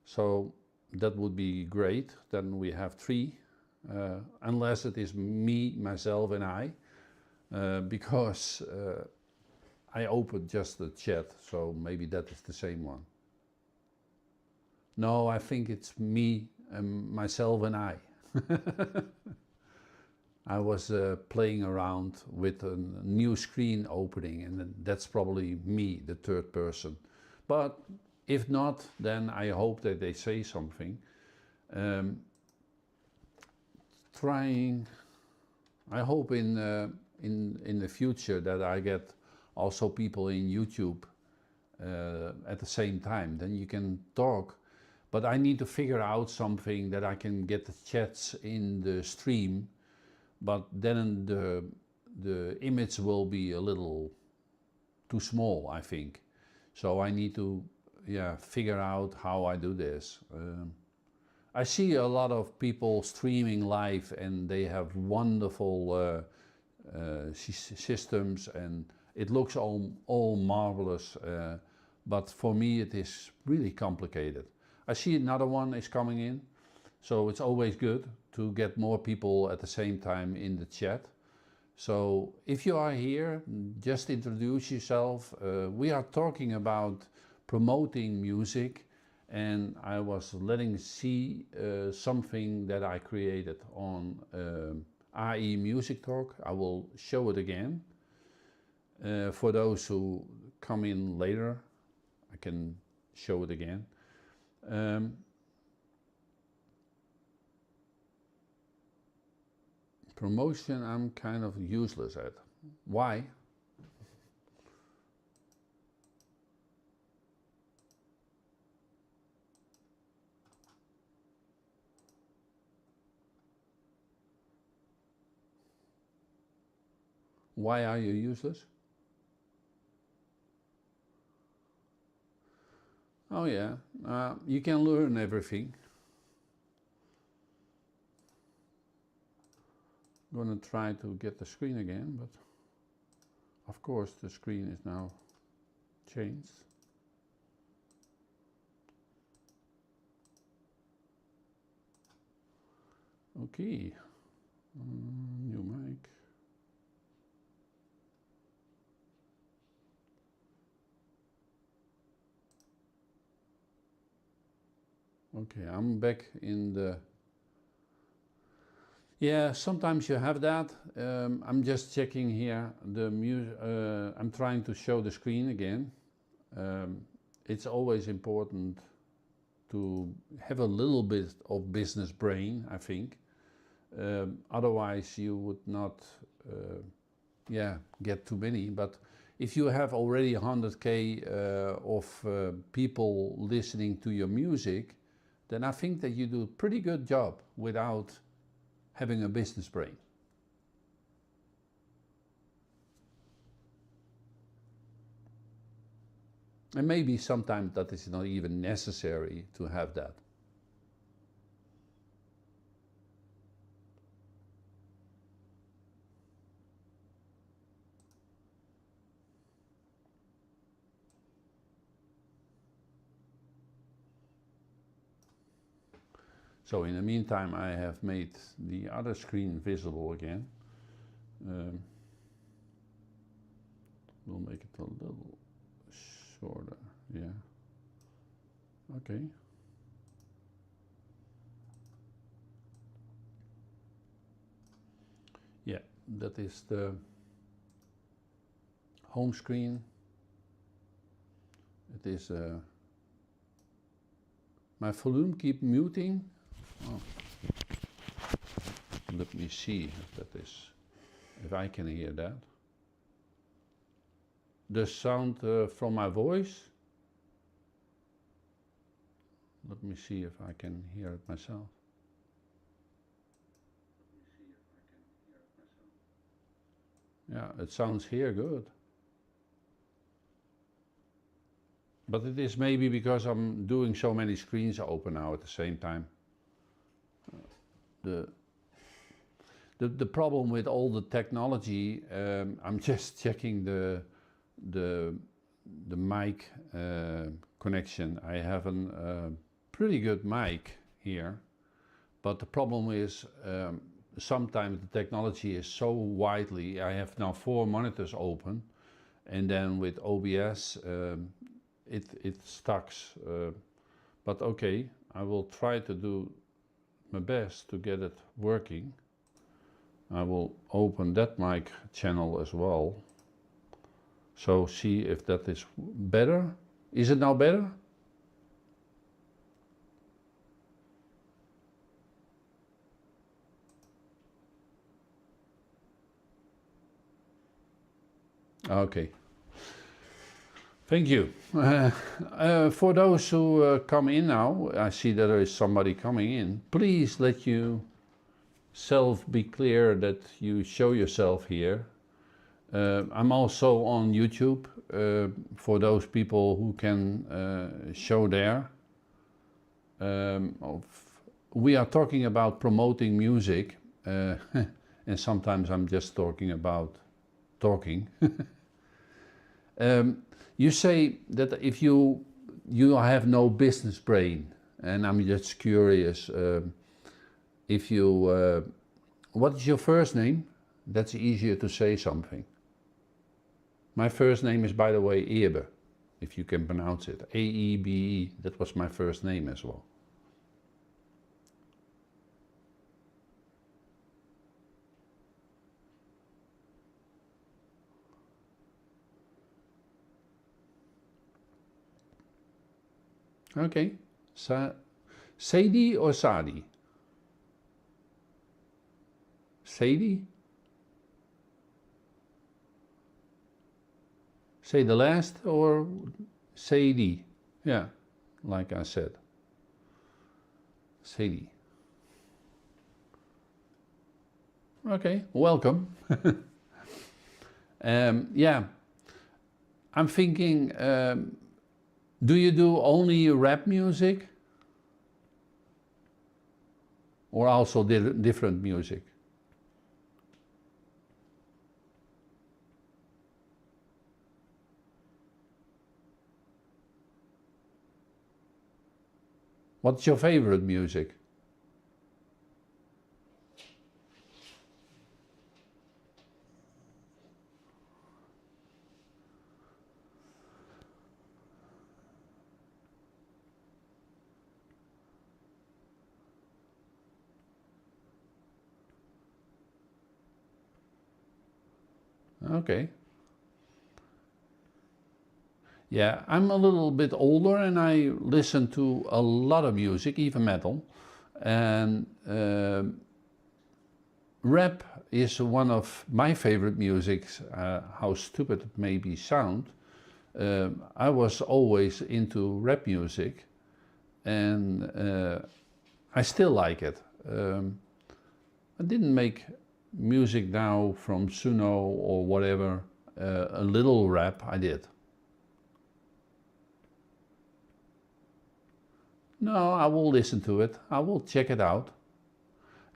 So that would be great, then we have 3, unless it is me, myself and I, because I opened just the chat, so maybe that is the same one. No, I think it's me, myself and I. I was playing around with a new screen opening, and that's probably me, the third person. But if not, then I hope that they say something. I hope in the future that I get also people in YouTube at the same time. Then you can talk, but I need to figure out something that I can get the chats in the stream, but then the image will be a little too small, I think. So I need to, figure out how I do this. I see a lot of people streaming live and they have wonderful systems and it looks all marvelous, but for me it is really complicated. I see another one is coming in, so it's always good to get more people at the same time in the chat. So if you are here, just introduce yourself. We are talking about promoting music, and I was letting see something that I created on AE Music Talk. I will show it again. For those who come in later, I can show it again. Promotion I'm kind of useless at. Why? Why are you useless? Oh yeah, you can learn everything. I'm going to try to get the screen again, but of course the screen is now changed. Okay, new mic. Okay, I'm back in the... Yeah, sometimes you have that. I'm just checking here the music. I'm trying to show the screen again. It's always important to have a little bit of business brain, I think. Otherwise you would not get too many. But if you have already 100K of people listening to your music, then I think that you do a pretty good job without having a business brain. And maybe sometimes that is not even necessary to have that. So in the meantime, I have made the other screen visible again. We'll make it a little shorter, yeah. Okay. Yeah, that is the home screen. It is my volume keep muting. Oh. Let me see if that is, if I can hear that. The sound from my voice. Let me see if I can hear it myself. Yeah, it sounds here good. But it is maybe because I'm doing so many screens open now at the same time. The problem with all the technology, I'm just checking the mic connection. I have a pretty good mic here, but the problem is sometimes the technology is so widely. I have now 4 monitors open, and then with OBS it stucks. But okay, I will try to do my best to get it working. I will open that mic channel as well. So see if that is better. Is it now better? Okay. Thank you. For those who come in now, I see that there is somebody coming in. Please let yourself be clear that you show yourself here. I'm also on YouTube for those people who can show there. We are talking about promoting music, and sometimes I'm just talking about talking. You say that if you have no business brain, and I'm just curious, if you, what is your first name? That's easier to say something. My first name is, by the way, Eebe, if you can pronounce it. A-E-B-E, that was my first name as well. Okay, Sadie or Sadi? Sadie? Say the last or Sadie? Yeah, like I said. Sadie. Okay, welcome. Yeah, I'm thinking, do you do only rap music? Or also different music? What's your favorite music? Okay. Yeah, I'm a little bit older and I listen to a lot of music, even metal. And rap is one of my favorite musics, how stupid it may be sound. I was always into rap music and I still like it. I didn't make music now from Suno or whatever, a little rap I did. No, I will listen to it. I will check it out.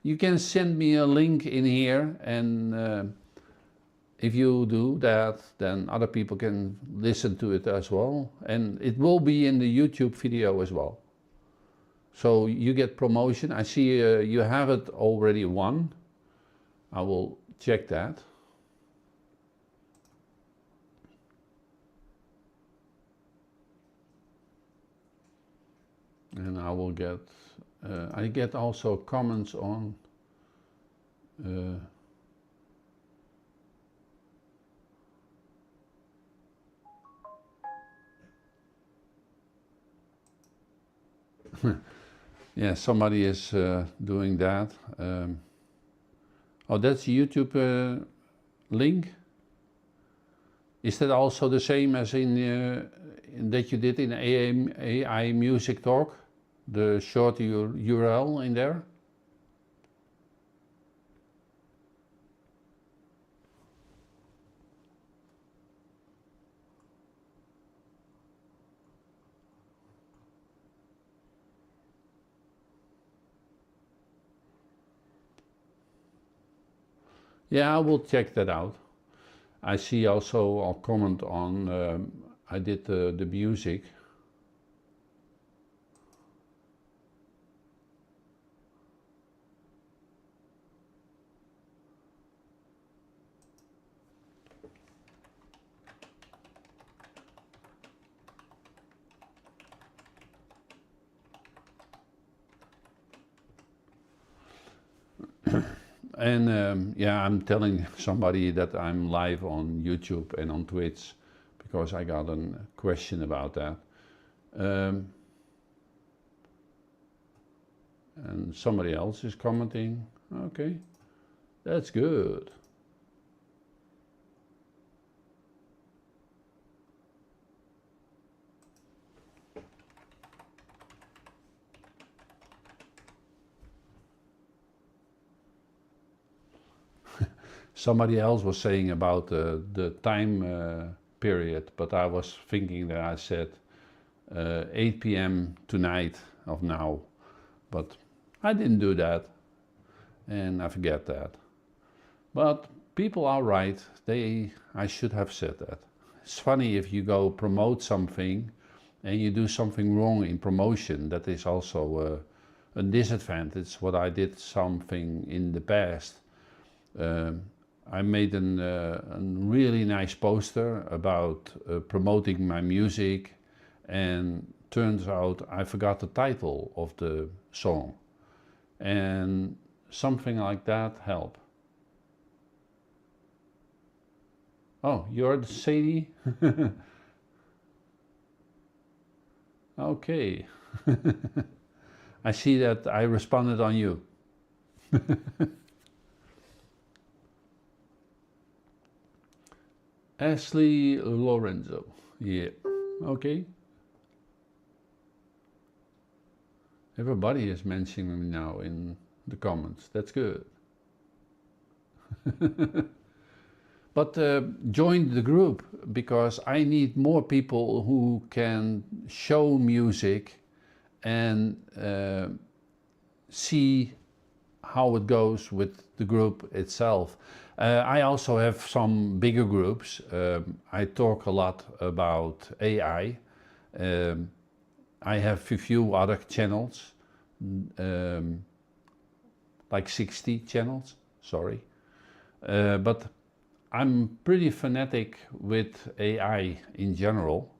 You can send me a link in here and if you do that, then other people can listen to it as well. And it will be in the YouTube video as well. So you get promotion. I see you have it already won. I will check that. And I will get, I get also comments on yeah, somebody is doing that. Oh, that's YouTube link. Is that also the same as in that you did in AI Music Talk? The short URL in there? Yeah, I will check that out. I see also a comment on, I did the music. And yeah, I'm telling somebody that I'm live on YouTube and on Twitch because I got a question about that. And somebody else is commenting. Okay, that's good. Somebody else was saying about the time period, but I was thinking that I said 8 p.m. tonight of now, but I didn't do that, and I forget that. But people are right. I should have said that. It's funny if you go promote something and you do something wrong in promotion. That is also a disadvantage. What I did something in the past. I made a really nice poster about promoting my music, and turns out I forgot the title of the song, and something like that helped. Oh, you're the Sadie? Okay. I see that I responded on you. Ashley Lorenzo. Yeah. Okay. Everybody is mentioning me now in the comments. That's good. But join the group, because I need more people who can show music and see how it goes with the group itself. I also have some bigger groups. I talk a lot about AI. I have a few other channels, like 60 channels, sorry. But I'm pretty fanatic with AI in general.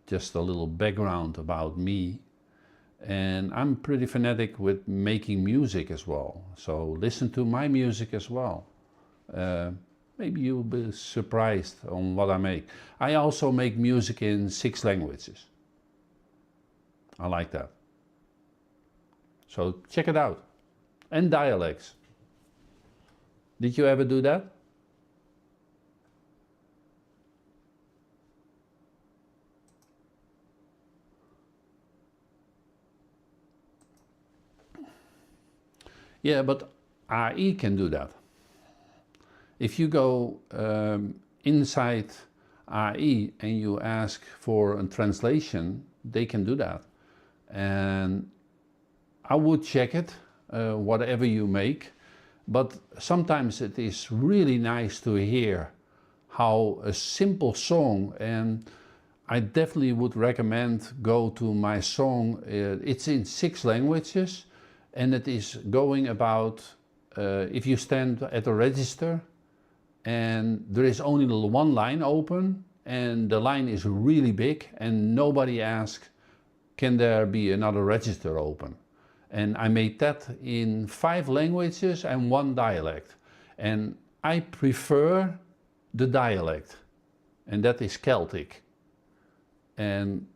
Just a little background about me. And I'm pretty fanatic with making music as well. So listen to my music as well. Maybe you'll be surprised on what I make. I also make music in 6 languages. I like that. So check it out. And dialects. Did you ever do that? Yeah, but AI can do that. If you go inside AI and you ask for a translation, they can do that. And I would check it, whatever you make, but sometimes it is really nice to hear how a simple song, and I definitely would recommend go to my song. It's in 6 languages. And it is going about if you stand at a register and there is only one line open and the line is really big and nobody asks, can there be another register open? And I made that in 5 languages and 1 dialect. And I prefer the dialect, and that is Celtic. And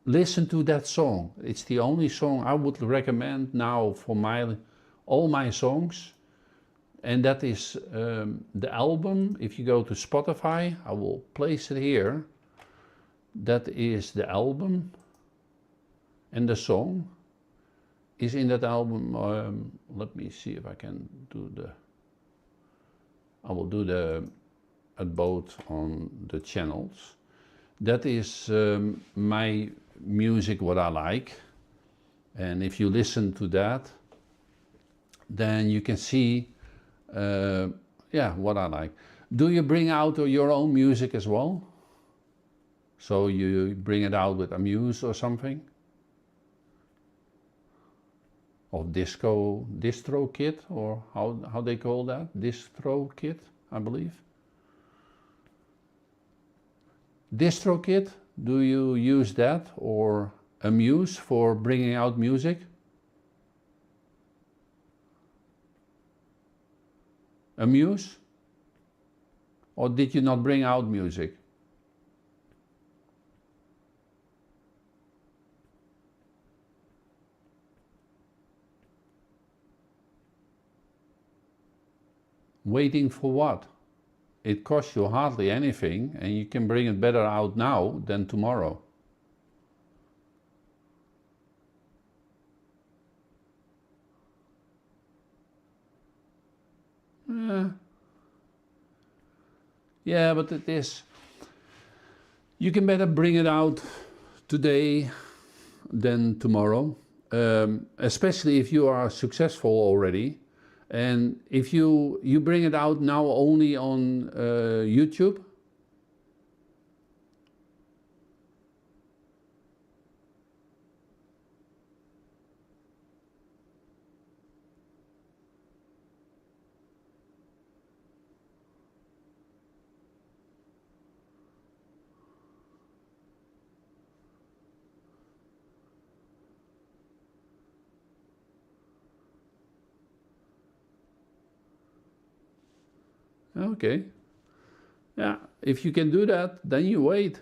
listen to that song. It's the only song I would recommend now for all my songs. And that is the album. If you go to Spotify, I will place it here. That is the album. And the song is in that album. Let me see if I can do I will do both on the channels. That is my music, what I like, and if you listen to that, then you can see yeah, what I like. Do you bring out your own music as well? So you bring it out with Amuse or something? Or DistroKid, or how they call that? DistroKid, I believe. DistroKid, do you use that, or Amuse for bringing out music? Amuse? Or did you not bring out music? Waiting for what? It costs you hardly anything, and you can bring it better out now than tomorrow. Yeah, but it is. You can better bring it out today than tomorrow, especially if you are successful already. And if you bring it out now only on YouTube. Okay. Yeah, if you can do that, then you wait.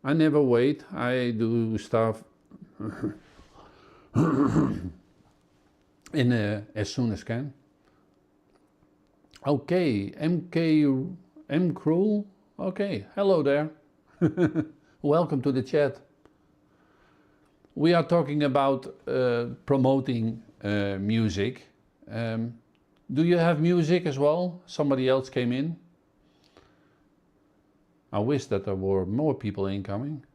I never wait. I do stuff in as soon as can. Okay, M Cruel. Okay, hello there. Welcome to the chat. We are talking about promoting music. Do you have music as well? Somebody else came in. I wish that there were more people incoming.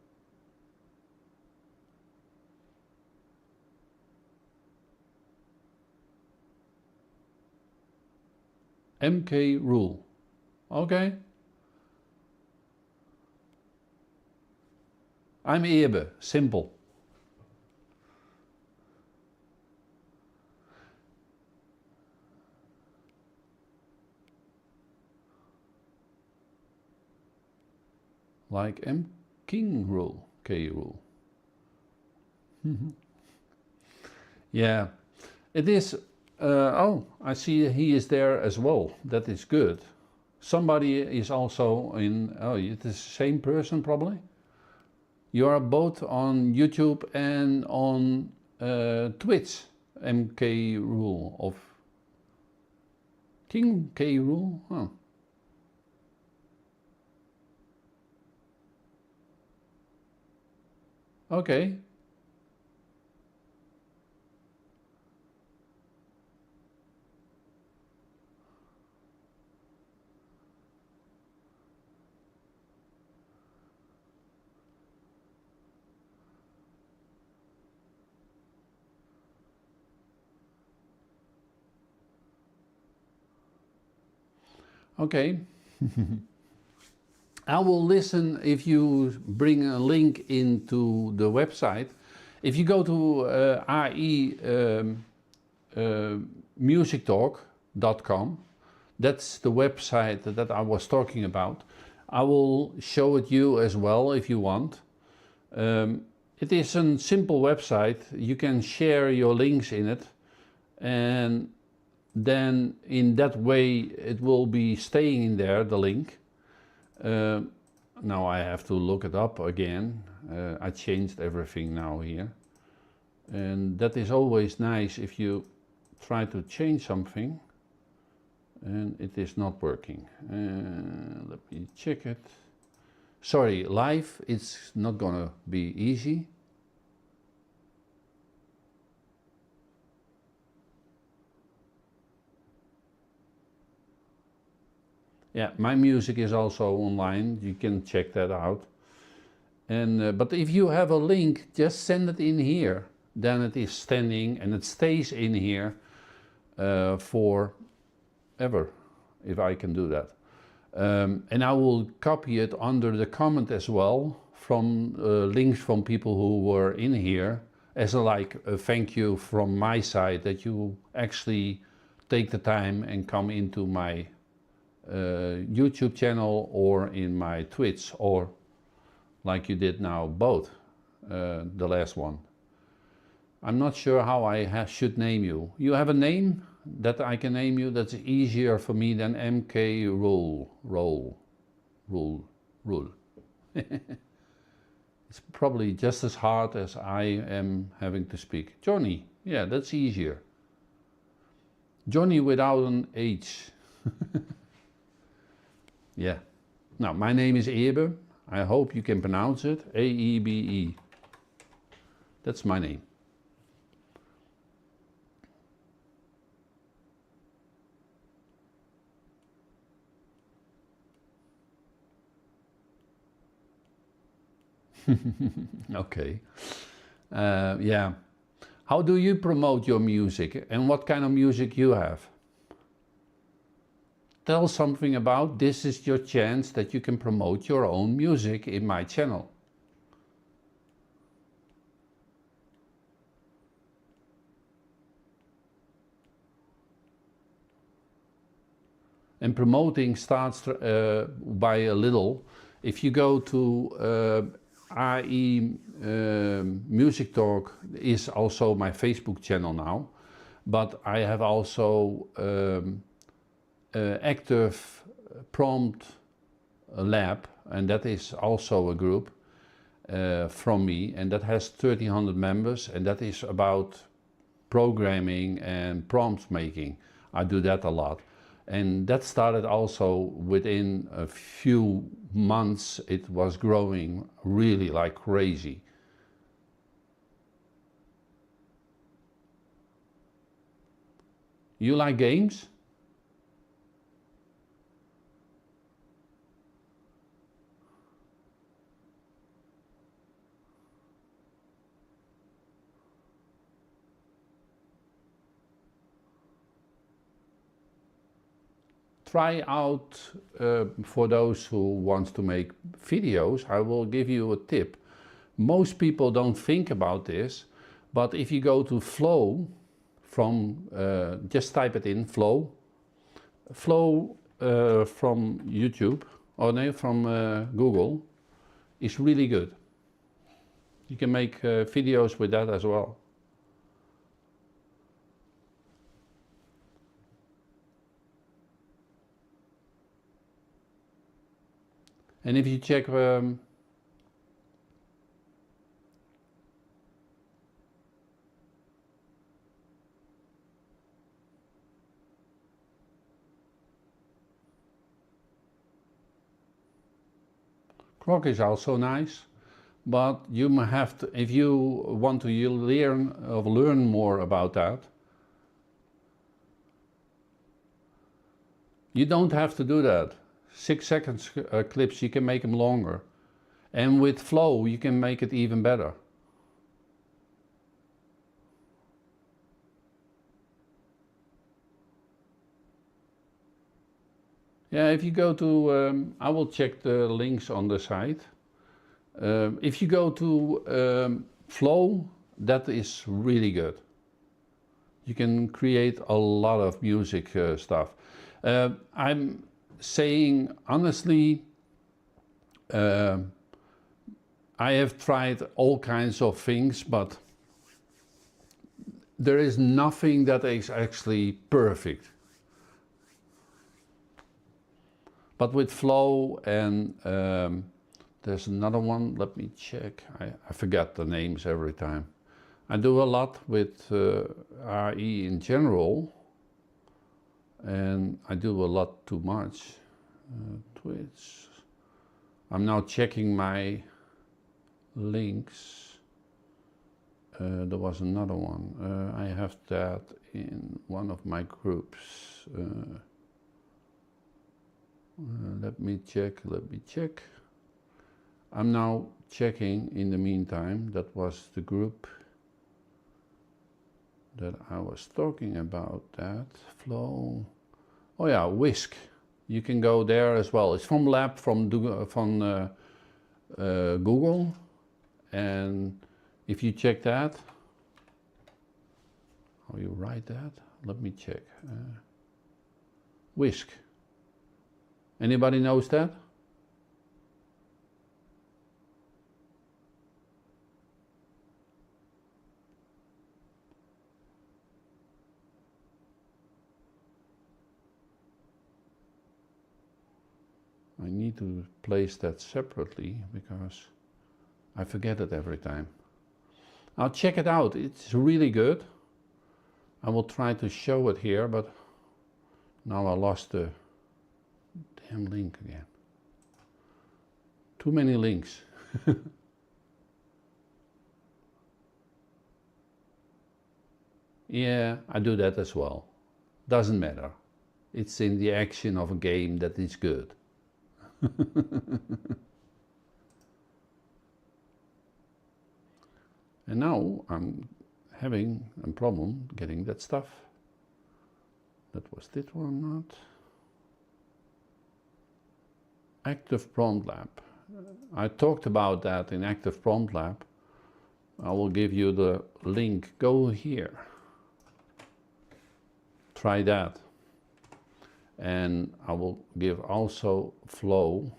MK Rule. Okay. I'm Eerbe, simple. Like M King Rule, K Rule. Yeah, it is. Oh, I see he is there as well. That is good. Somebody is also in. Oh, it is the same person probably. You are both on YouTube and on Twitch. MK Rule of King K Rule. Huh. Okay. Okay. I will listen if you bring a link into the website. If you go to musictalk.com, that's the website that I was talking about. I will show it you as well if you want. It is a simple website. You can share your links in it, and then in that way it will be staying in there, the link. Now I have to look it up again. I changed everything now here, and that is always nice if you try to change something and it is not working. Let me check it. Sorry, live it's not gonna be easy. Yeah, my music is also online. You can check that out. And but if you have a link, just send it in here. Then it is standing and it stays in here forever, if I can do that. And I will copy it under the comment as well from links from people who were in here as a thank you from my side that you actually take the time and come into my YouTube channel or in my Twitch, or like you did now both, the last one. I'm not sure how I should name you. You have a name that I can name you that's easier for me than MK Rule. It's probably just as hard as I am having to speak. Johnny, yeah, that's easier. Johnny without an H. Yeah. Now, my name is Eerbe. I hope you can pronounce it. A-E-B-E. That's my name. Okay. Yeah. How do you promote your music and what kind of music you have? Tell something about this is your chance that you can promote your own music in my channel. And promoting starts by a little. If you go to AE Music Talk is also my Facebook channel now, but I have also active prompt lab, and that is also a group from me, and that has 1,300 members, and that is about programming and prompt making. I do that a lot. And that started also within a few months. It was growing really like crazy. You like games? Try out, for those who want to make videos, I will give you a tip. Most people don't think about this, but if you go to Flow, just type it in, Flow from YouTube, or no, from Google, is really good. You can make videos with that as well. And if you check Grok is also nice, but you have to, if you want to learn more about that, you don't have to do that. 6 seconds clips, you can make them longer. And with Flow, you can make it even better. Yeah, if you go to, I will check the links on the site. If you go to Flow, that is really good. You can create a lot of music stuff. I'm saying honestly, I have tried all kinds of things, but there is nothing that is actually perfect. But with Flow and there's another one, let me check, I forget the names every time. I do a lot with RE in general, and I do a lot too much. Twitch. I'm now checking my links. There was another one. I have that in one of my groups. Let me check. I'm now checking in the meantime. That was the group that I was talking about, that Flow. Oh yeah, Whisk. You can go there as well. It's from Lab from Google, and if you check that, how you write that? Let me check. Whisk. Anybody knows that? I need to place that separately because I forget it every time. I'll check it out. It's really good. I will try to show it here, but now I lost the damn link again. Too many links. Yeah, I do that as well. Doesn't matter. It's in the action of a game that is good. And now I'm having a problem getting that stuff. That was this one, not. Active Prompt Lab. I talked about that in Active Prompt Lab. I will give you the link. Go here. Try that. And I will give also Flow.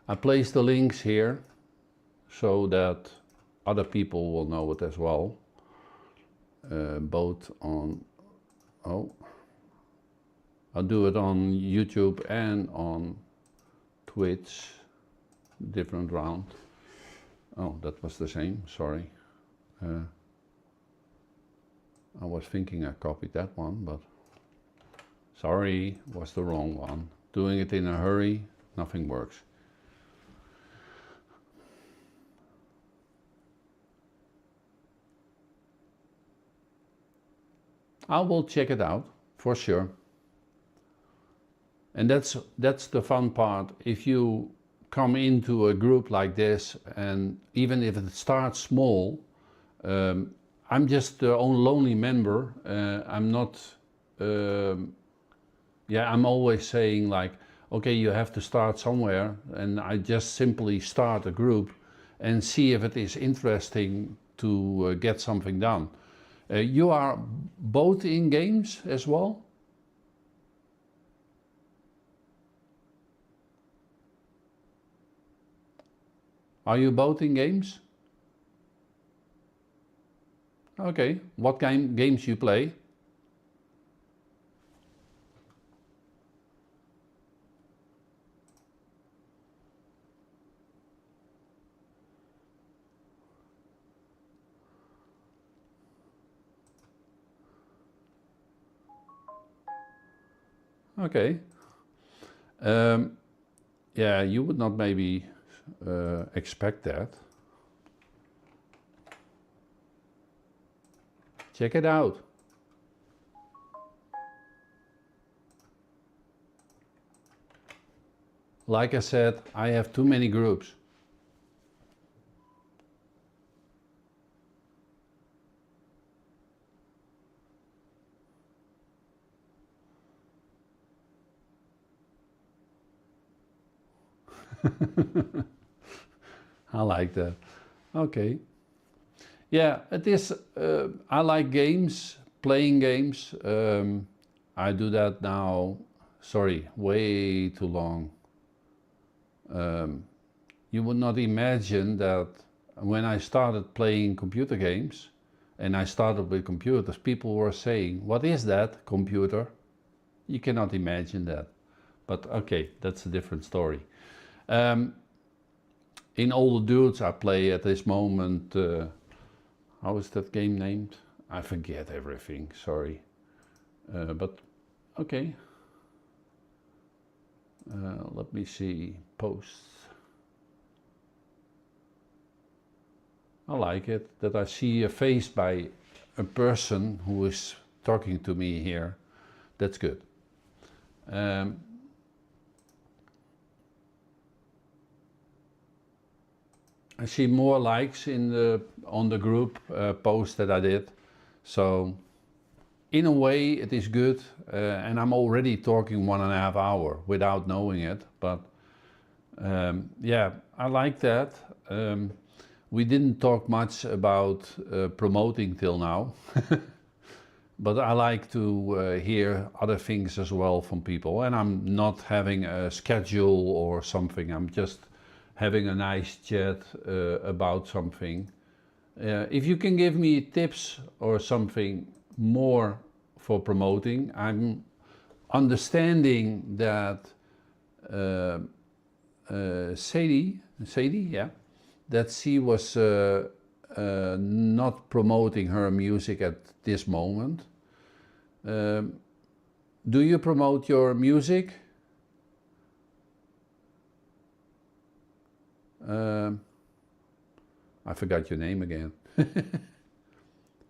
I place the links here so that other people will know it as well. Both on, I'll do it on YouTube and on Twitch, different round. Oh, that was the same, sorry. I was thinking I copied that one, but sorry, was the wrong one. Doing it in a hurry, nothing works. I will check it out, for sure. And that's the fun part. If you come into a group like this, and even if it starts small, I'm just the own lonely member. I'm not, I'm always saying like, okay, you have to start somewhere, and I just simply start a group and see if it is interesting to get something done. You are both in games as well? Are you both in games? Okay, what games you play? Okay. Yeah, you would not maybe expect that. Check it out. Like I said, I have too many groups. I like that. Okay. Yeah, it is. I like games, playing games. I do that now. Sorry, way too long. You would not imagine that when I started playing computer games, and I started with computers, people were saying, "What is that computer?" You cannot imagine that. But okay, that's a different story. In All the Dudes I play at this moment, how is that game named? I forget everything, sorry. But okay. Let me see, posts. I like it, that I see a face by a person who is talking to me here. That's good. I see more likes on the group post that I did. So in a way it is good, and I'm already talking 1.5 hours without knowing it, but yeah, I like that. We didn't talk much about promoting till now, but I like to hear other things as well from people, and I'm not having a schedule or something. I'm just having a nice chat about something. If you can give me tips or something more for promoting, I'm understanding that Sadie, yeah, that she was not promoting her music at this moment. Do you promote your music? I forgot your name again.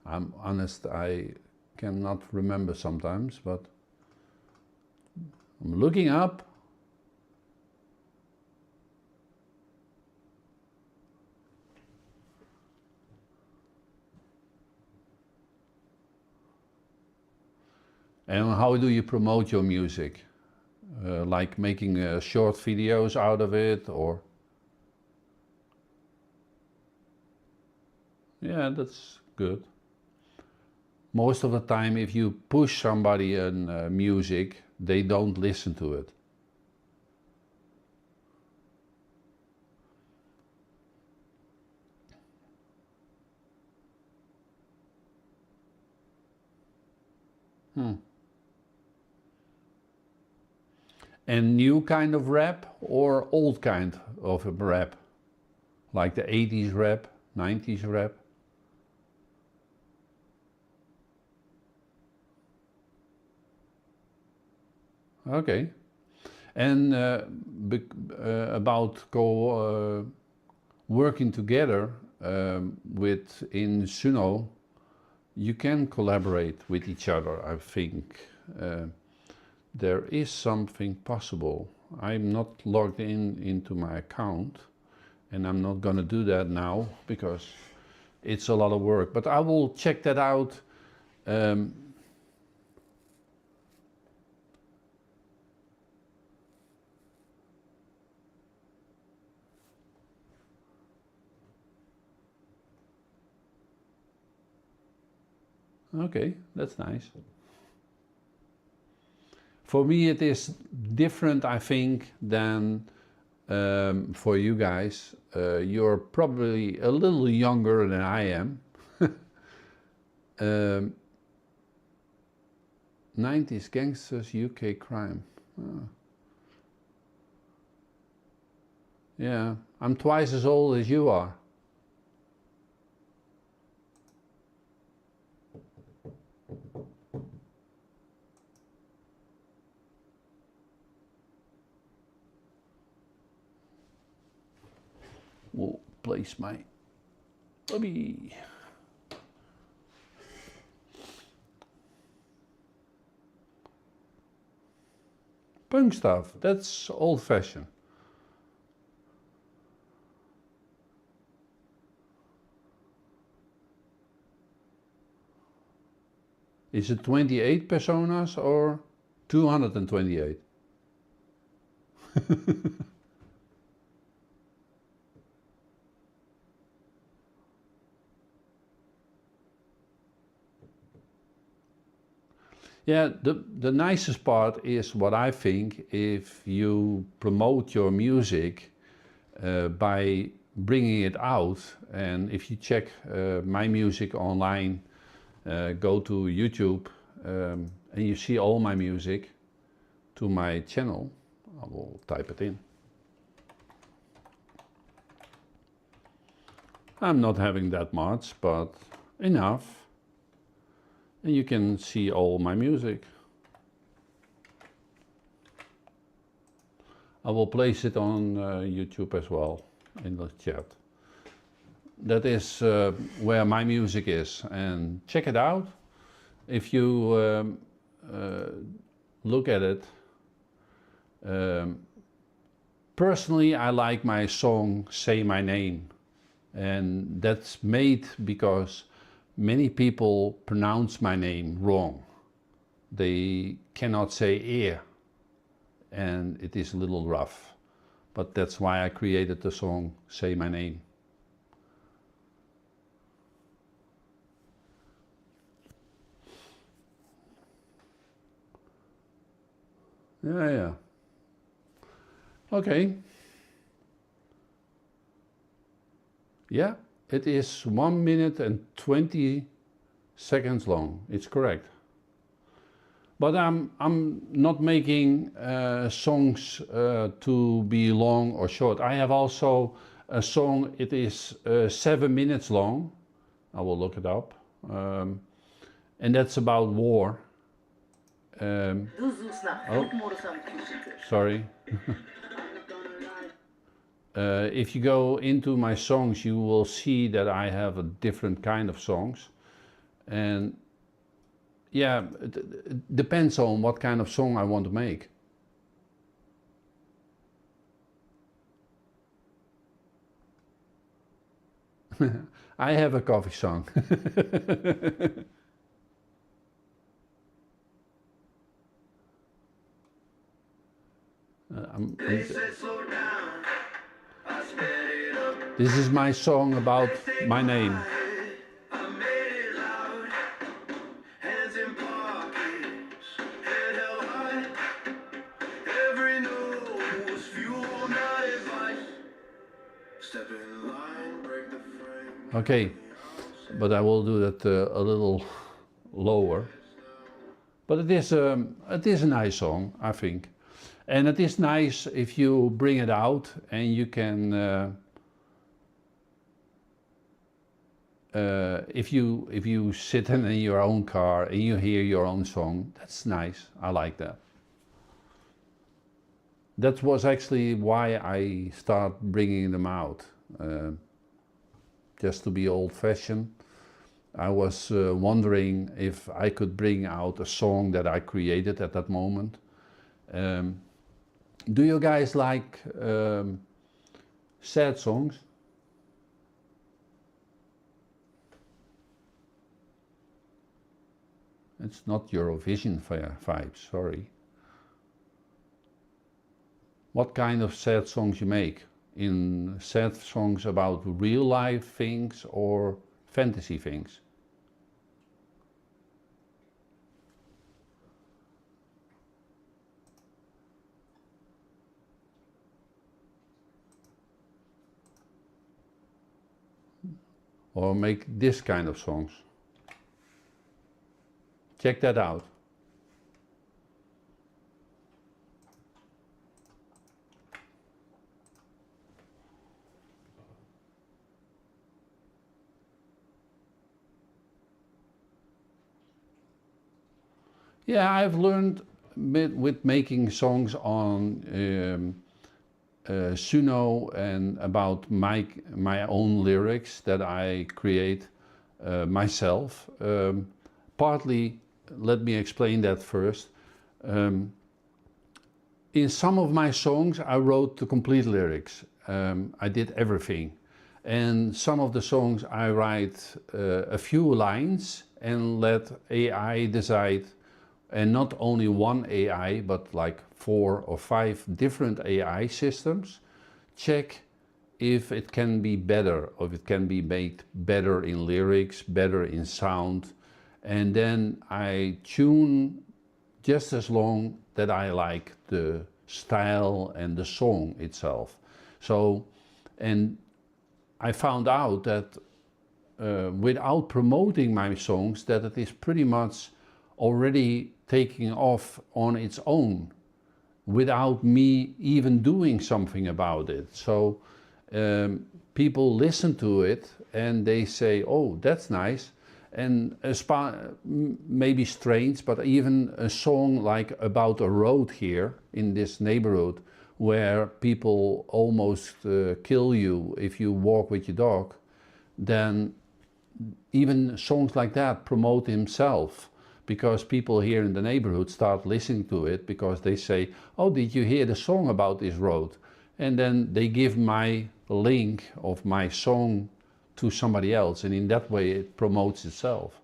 I'm honest, I cannot remember sometimes, but I'm looking up. And how do you promote your music? Like making short videos out of it, or? Yeah, that's good. Most of the time, if you push somebody in music, they don't listen to it. And new kind of rap or old kind of rap? Like the 80s rap, 90s rap? Okay. And about working together in Suno, you can collaborate with each other, I think. There is something possible. I'm not logged into my account, and I'm not going to do that now because it's a lot of work. But I will check that out. Okay, that's nice. For me, it is different, I think, than for you guys. You're probably a little younger than I am. 90s gangsters, UK crime. Oh. Yeah, I'm twice as old as you are. We'll place my puppy. Punk stuff, that's old-fashioned. Is it 28 personas or 228? Yeah, the nicest part is what I think, if you promote your music by bringing it out, and if you check my music online, go to YouTube and you see all my music to my channel. I will type it in. I'm not having that much, but enough. And you can see all my music. I will place it on YouTube as well in the chat. That is where my music is, and check it out. If you look at it, personally I like my song Say My Name, and that's made because many people pronounce my name wrong. They cannot say ear, and it is a little rough. But that's why I created the song Say My Name. Yeah. Okay. Yeah. It is 1 minute and 20 seconds long. It's correct. But I'm not making songs to be long or short. I have also a song, it is 7 minutes long. I will look it up. And that's about war. Sorry. If you go into my songs, you will see that I have a different kind of songs. And yeah, it depends on what kind of song I want to make. I have a coffee song. This is my song about my name. Okay, but I will do that a little lower. But it is a nice song, I think, and it is nice if you bring it out and you can, if you sit in your own car and you hear your own song, that's nice. I like that. That was actually why I started bringing them out, just to be old-fashioned. I was wondering if I could bring out a song that I created at that moment. Do you guys like sad songs? It's not Eurovision vibes, sorry. What kind of sad songs you make? In sad songs about real life things or fantasy things? Or make this kind of songs? Check that out. Yeah, I've learned with making songs on Suno and about my own lyrics that I create myself. Partly, let me explain that first. In some of my songs I wrote the complete lyrics. I did everything. And some of the songs I write a few lines and let AI decide. And not only one AI, but like 4 or 5 different AI systems, check if it can be better, or if it can be made better in lyrics, better in sound. And then I tune just as long that I like the style and the song itself. So, and I found out that without promoting my songs, that it is pretty much already taking off on its own without me even doing something about it. So people listen to it and they say, oh, that's nice. And maybe strange, but even a song like about a road here in this neighborhood where people almost kill you if you walk with your dog, then even songs like that promote himself. Because people here in the neighborhood start listening to it because they say, oh, did you hear the song about this road? And then they give my link of my song to somebody else, and in that way it promotes itself.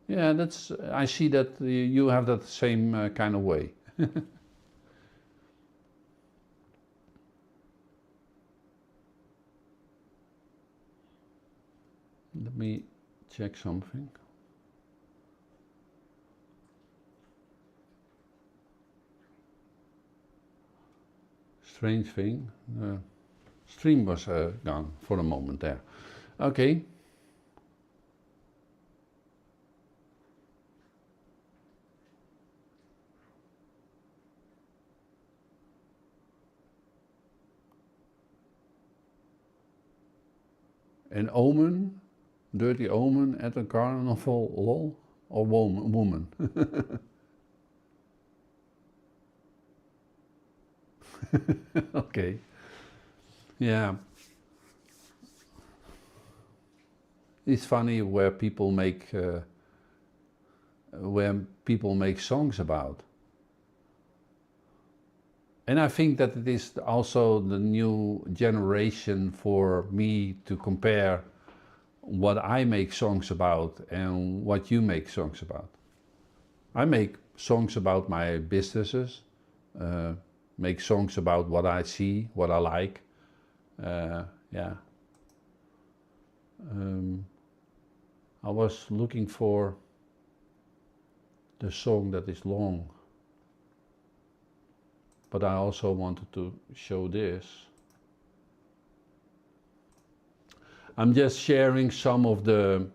Yeah, that's, I see that you have that same kind of way. Let me check something. Strange thing. Stream was gone for a moment there. Okay. An omen, dirty omen at a carnival, lol, or woman. Okay. Yeah. It's funny where people make songs about. And I think that it is also the new generation for me to compare what I make songs about and what you make songs about. I make songs about my businesses, make songs about what I see, what I like. Yeah. I was looking for the song that is long, but I also wanted to show this. I'm just sharing some of the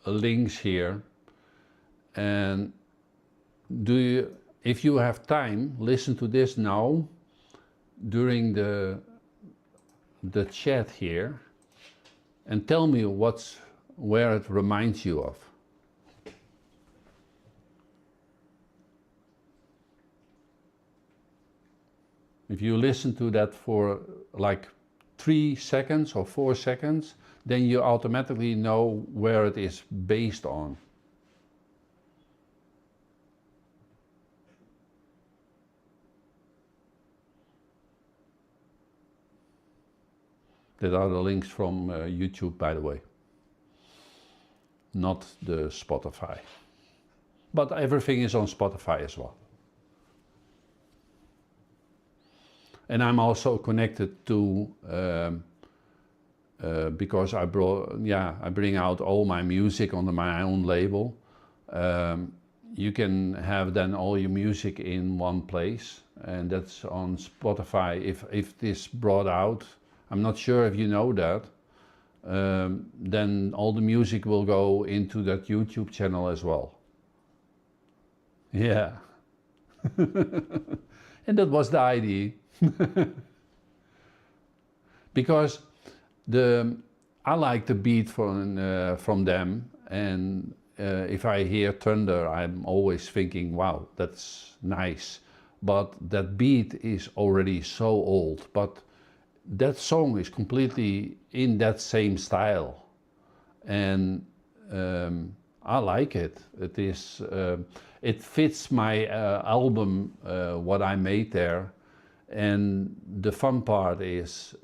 links here, and if you have time, listen to this now during the chat here, and tell me where it reminds you of. If you listen to that for like 3 seconds or 4 seconds, then you automatically know where it is based on. That are the links from YouTube, by the way, not the Spotify. But everything is on Spotify as well. And I'm also connected to, because I bring out all my music under my own label. You can have then all your music in one place, and that's on Spotify. If this brought out, I'm not sure if you know that, then all the music will go into that YouTube channel as well. Yeah. And that was the idea. Because I like the beat from them, and if I hear thunder, I'm always thinking, wow, that's nice. But that beat is already so old, but that song is completely in that same style, and I like it. It is, it fits my album, what I made there. And the fun part is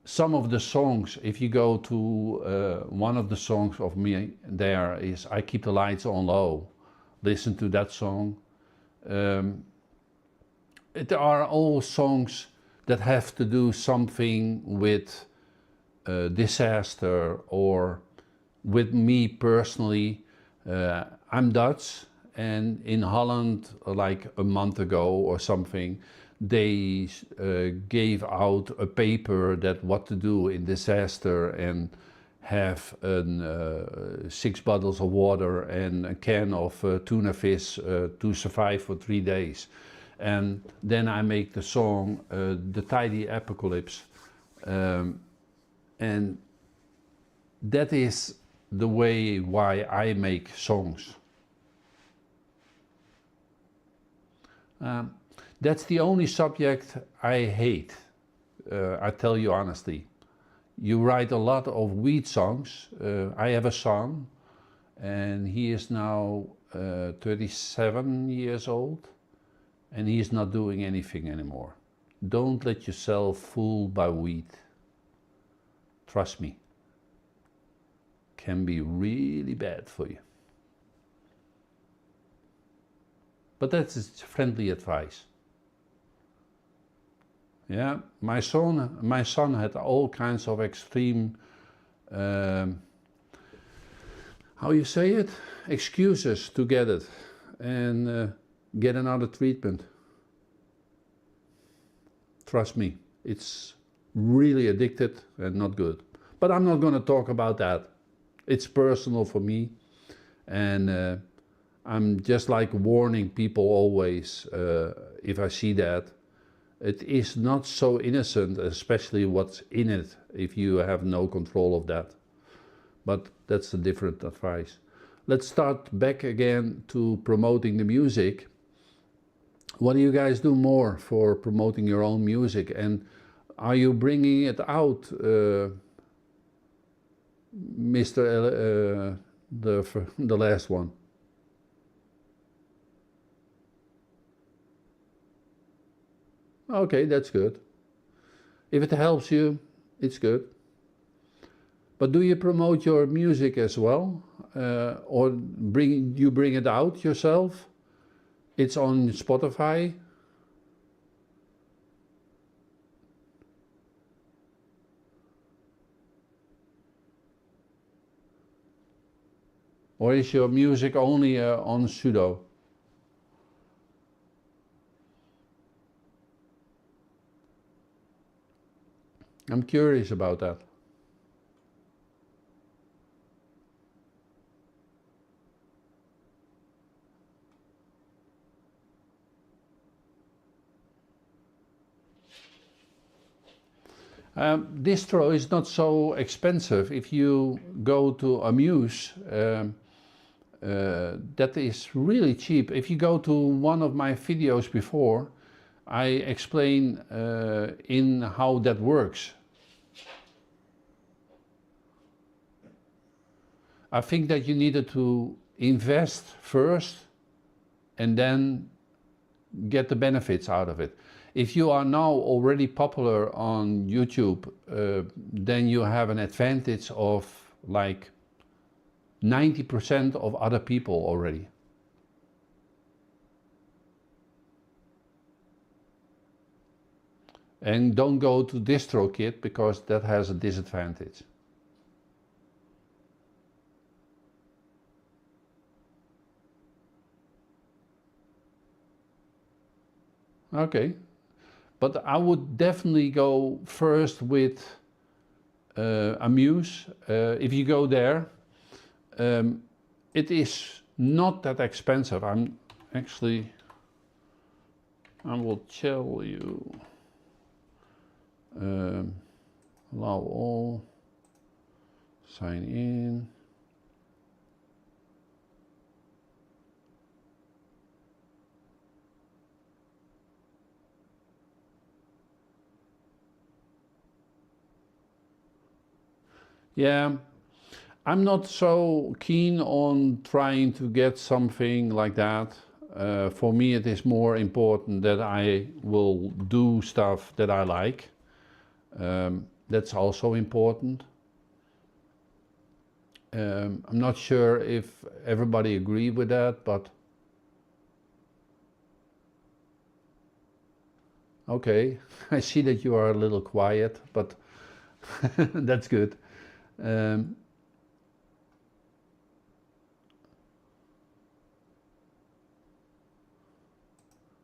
some of the songs, if you go to one of the songs of me there is I Keep the Lights on Low. Listen to that song. It are all songs that have to do something with disaster or with me personally. I'm Dutch, and in Holland, like a month ago or something, they gave out a paper that what to do in disaster, and have 6 bottles of water and a can of tuna fish to survive for 3 days. And then I make the song The Tidy Apocalypse, and that is the way why I make songs. That's the only subject I hate, I tell you honestly. You write a lot of weed songs. I have a son, and he is now 37 years old, and he's not doing anything anymore. Don't let yourself fool by weed. Trust me. Can be really bad for you. But that's friendly advice. Yeah, my son had all kinds of extreme, how you say it, excuses to get it and get another treatment. Trust me, it's really addicted and not good. But I'm not going to talk about that. It's personal for me, and I'm just like warning people always, if I see that. It is not so innocent, especially what's in it, if you have no control of that. But that's a different advice. Let's start back again to promoting the music. What do you guys do more for promoting your own music? And are you bringing it out, Mr. The last one? Okay, that's good. If it helps you, it's good. But do you promote your music as well? Or you bring it out yourself? It's on Spotify? Or is your music only on Sudo? I'm curious about that. Distro is not so expensive. If you go to Amuse, that is really cheap. If you go to one of my videos before, I explain in how that works. I think that you needed to invest first and then get the benefits out of it. If you are now already popular on YouTube, then you have an advantage of like 90% of other people already. And don't go to DistroKid because that has a disadvantage. Okay, but I would definitely go first with Amuse. If you go there, it is not that expensive. I will tell you. Allow all, sign in. Yeah, I'm not so keen on trying to get something like that. For me it is more important that I will do stuff that I like. That's also important. I'm not sure if everybody agree with that, but okay, I see that you are a little quiet, but that's good.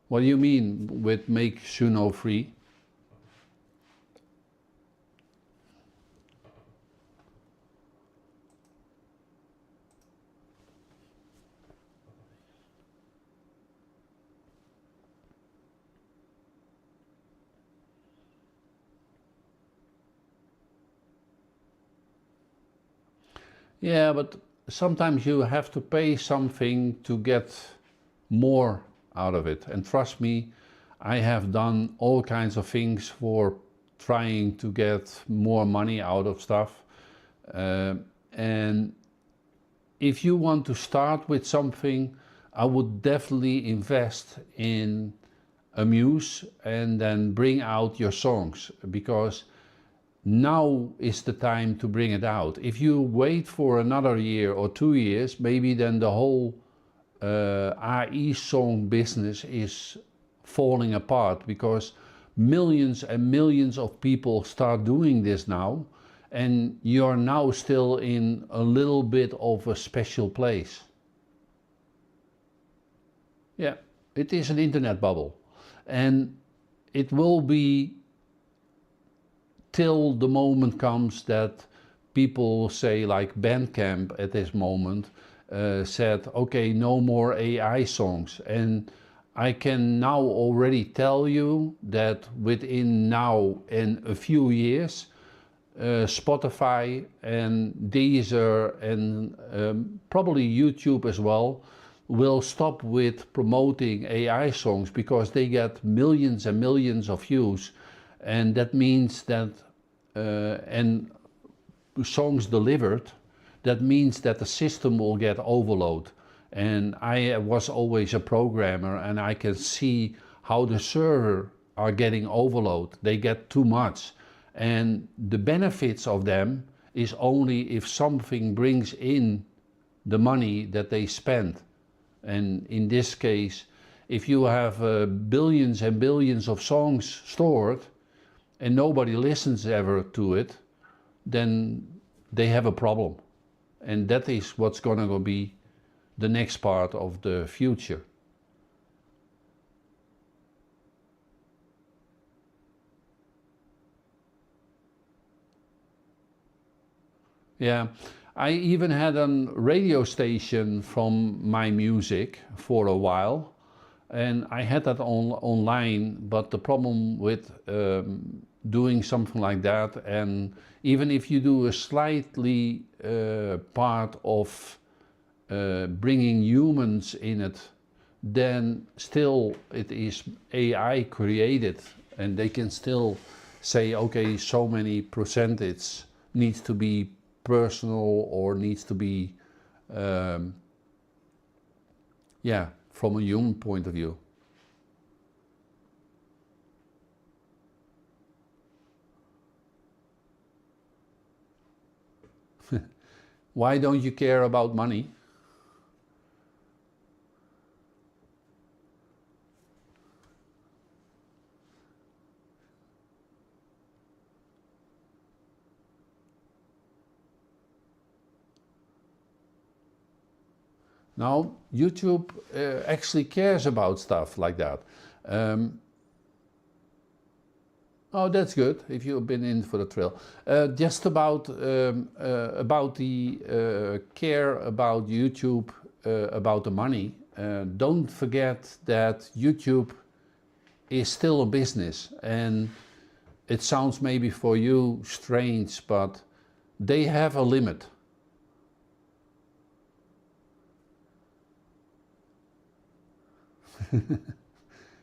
What do you mean with make Suno free? Yeah, but sometimes you have to pay something to get more out of it. And trust me, I have done all kinds of things for trying to get more money out of stuff. And if you want to start with something, I would definitely invest in Amuse and then bring out your songs, because now is the time to bring it out. If you wait for another year or 2 years, maybe then the whole AI song business is falling apart, because millions and millions of people start doing this now, and you're now still in a little bit of a special place. Yeah, it is an internet bubble, and it will be till the moment comes that people say, like Bandcamp at this moment said, okay, no more AI songs. And I can now already tell you that within now and a few years, Spotify and Deezer and probably YouTube as well will stop with promoting AI songs, because they get millions and millions of views. And that means that, and songs delivered, that means that the system will get overload. And I was always a programmer, and I can see how the server are getting overload. They get too much. And the benefits of them is only if something brings in the money that they spend. And in this case, if you have billions and billions of songs stored and nobody listens ever to it, then they have a problem. And that is what's going to be the next part of the future. Yeah, I even had a radio station from my music for a while, and I had that online, but the problem with doing something like that, and even if you do a slightly part of bringing humans in it, then still it is AI created, and they can still say, okay, so many percentage needs to be personal or needs to be, yeah, from a human point of view. Why don't you care about money? Now, YouTube actually cares about stuff like that. Oh, that's good, if you've been in for the thrill. Just about the care about YouTube, about the money. Don't forget that YouTube is still a business, and it sounds maybe for you strange, but they have a limit.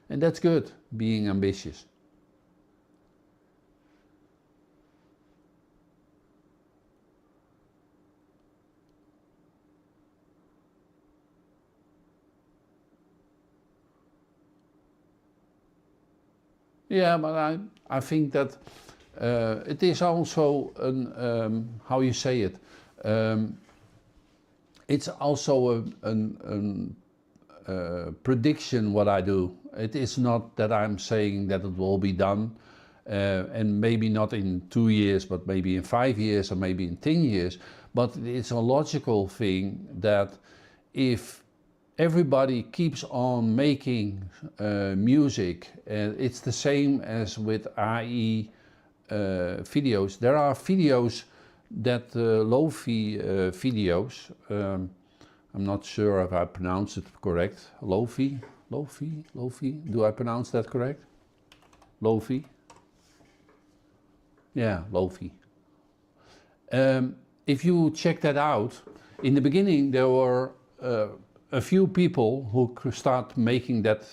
And that's good, being ambitious. Yeah, but I think that it is also an, how you say it, it's also a prediction what I do. It is not that I'm saying that it will be done, and maybe not in 2 years, but maybe in 5 years or maybe in 10 years. But it's a logical thing that if everybody keeps on making music, and it's the same as with AI videos. There are videos that lo-fi videos. I'm not sure if I pronounce it correct. Lo-fi. Do I pronounce that correct? Lo-fi. Yeah, lo-fi. If you check that out, in the beginning there were a few people who could start making that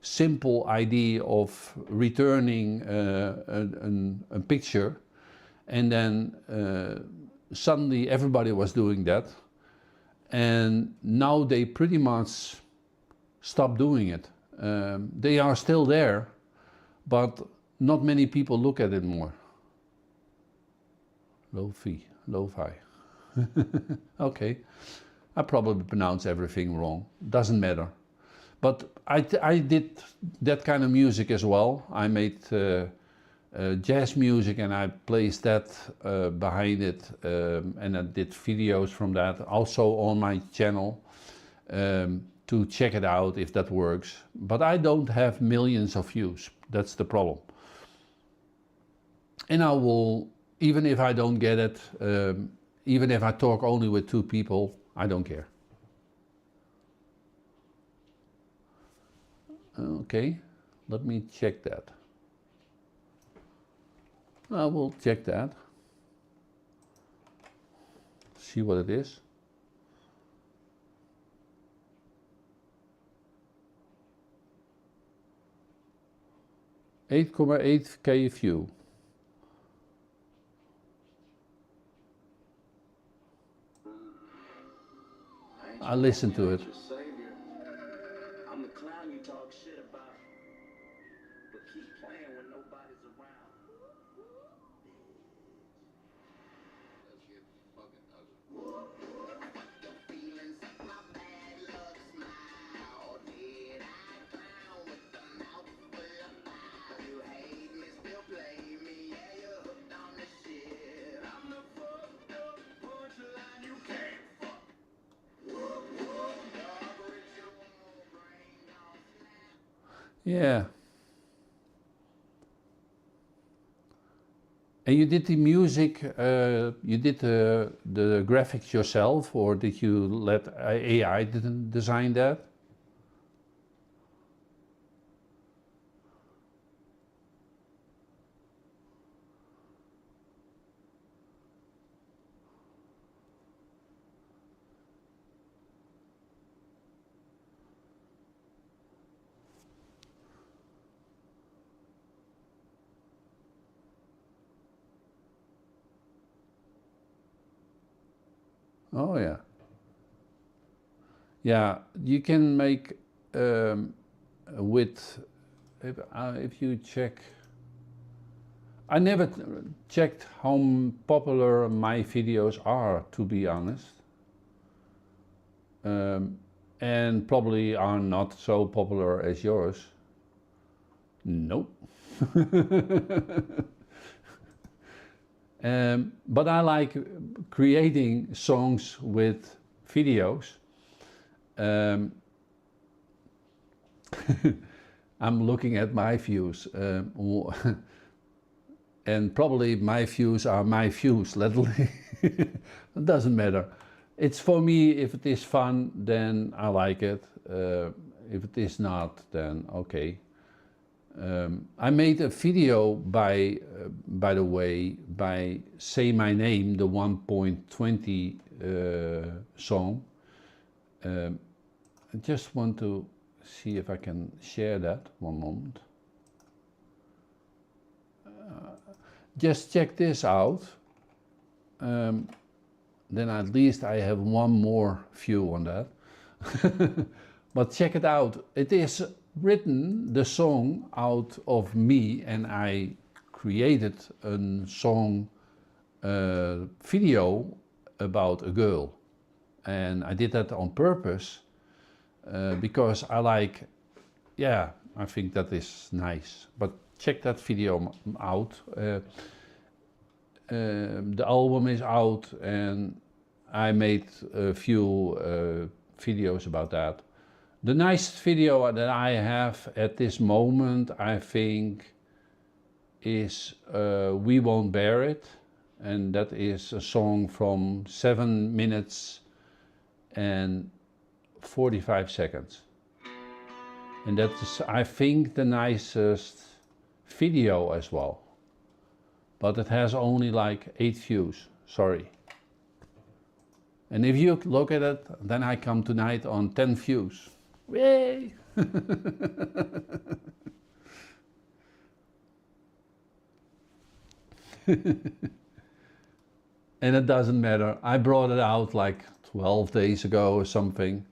simple idea of returning a picture, and then suddenly everybody was doing that, and now they pretty much stopped doing it. They are still there, but not many people look at it more. Lo-fi. Okay. I probably pronounce everything wrong, doesn't matter. But I did that kind of music as well. I made jazz music, and I placed that behind it, and I did videos from that also on my channel to check it out if that works. But I don't have millions of views, that's the problem. And I will, even if I don't get it, even if I talk only with 2 people, I don't care. Okay, let me check that. I will check that. See what it is. 8.8K view. I listen to it. I'm the clown you talk shit about, but keep playing when nobody's around. Yeah. And you did the music, you did the graphics yourself, or did you let AI design that? Oh yeah. Yeah, you can make with, if you check, I never checked how popular my videos are, to be honest. And probably are not so popular as yours. Nope. But I like creating songs with videos. I'm looking at my views, and probably my views are my views. It doesn't matter. It's for me. If it is fun, then I like it. If it is not, then okay. I made a video by the way, by Say My Name, the 1.20 song. I just want to see if I can share that. One moment. Just check this out. Then at least I have one more view on that. But check it out. It is written, the song, out of me, and I created a song video about a girl. And I did that on purpose because I like, yeah, I think that is nice. But check that video out. The album is out and I made a few videos about that. The nicest video that I have at this moment, I think, is We Won't Bear It. And that is a song from 7 minutes and 45 seconds. And that is, I think, the nicest video as well. But it has only like 8 views, sorry. And if you look at it, then I come tonight on 10 views. Yay! And it doesn't matter. I brought it out like 12 days ago or something.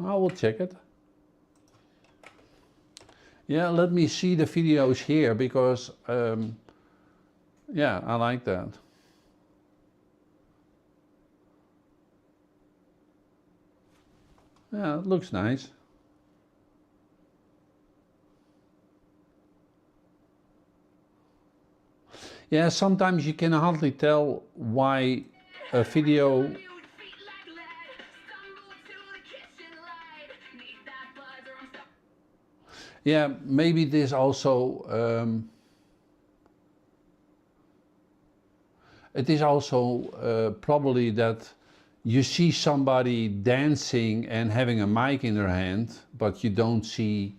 I will check it. Yeah, let me see the videos here because, yeah, I like that. Yeah, it looks nice. Yeah, sometimes you can hardly tell why a video yeah, maybe this also it is also probably that you see somebody dancing and having a mic in their hand, but you don't see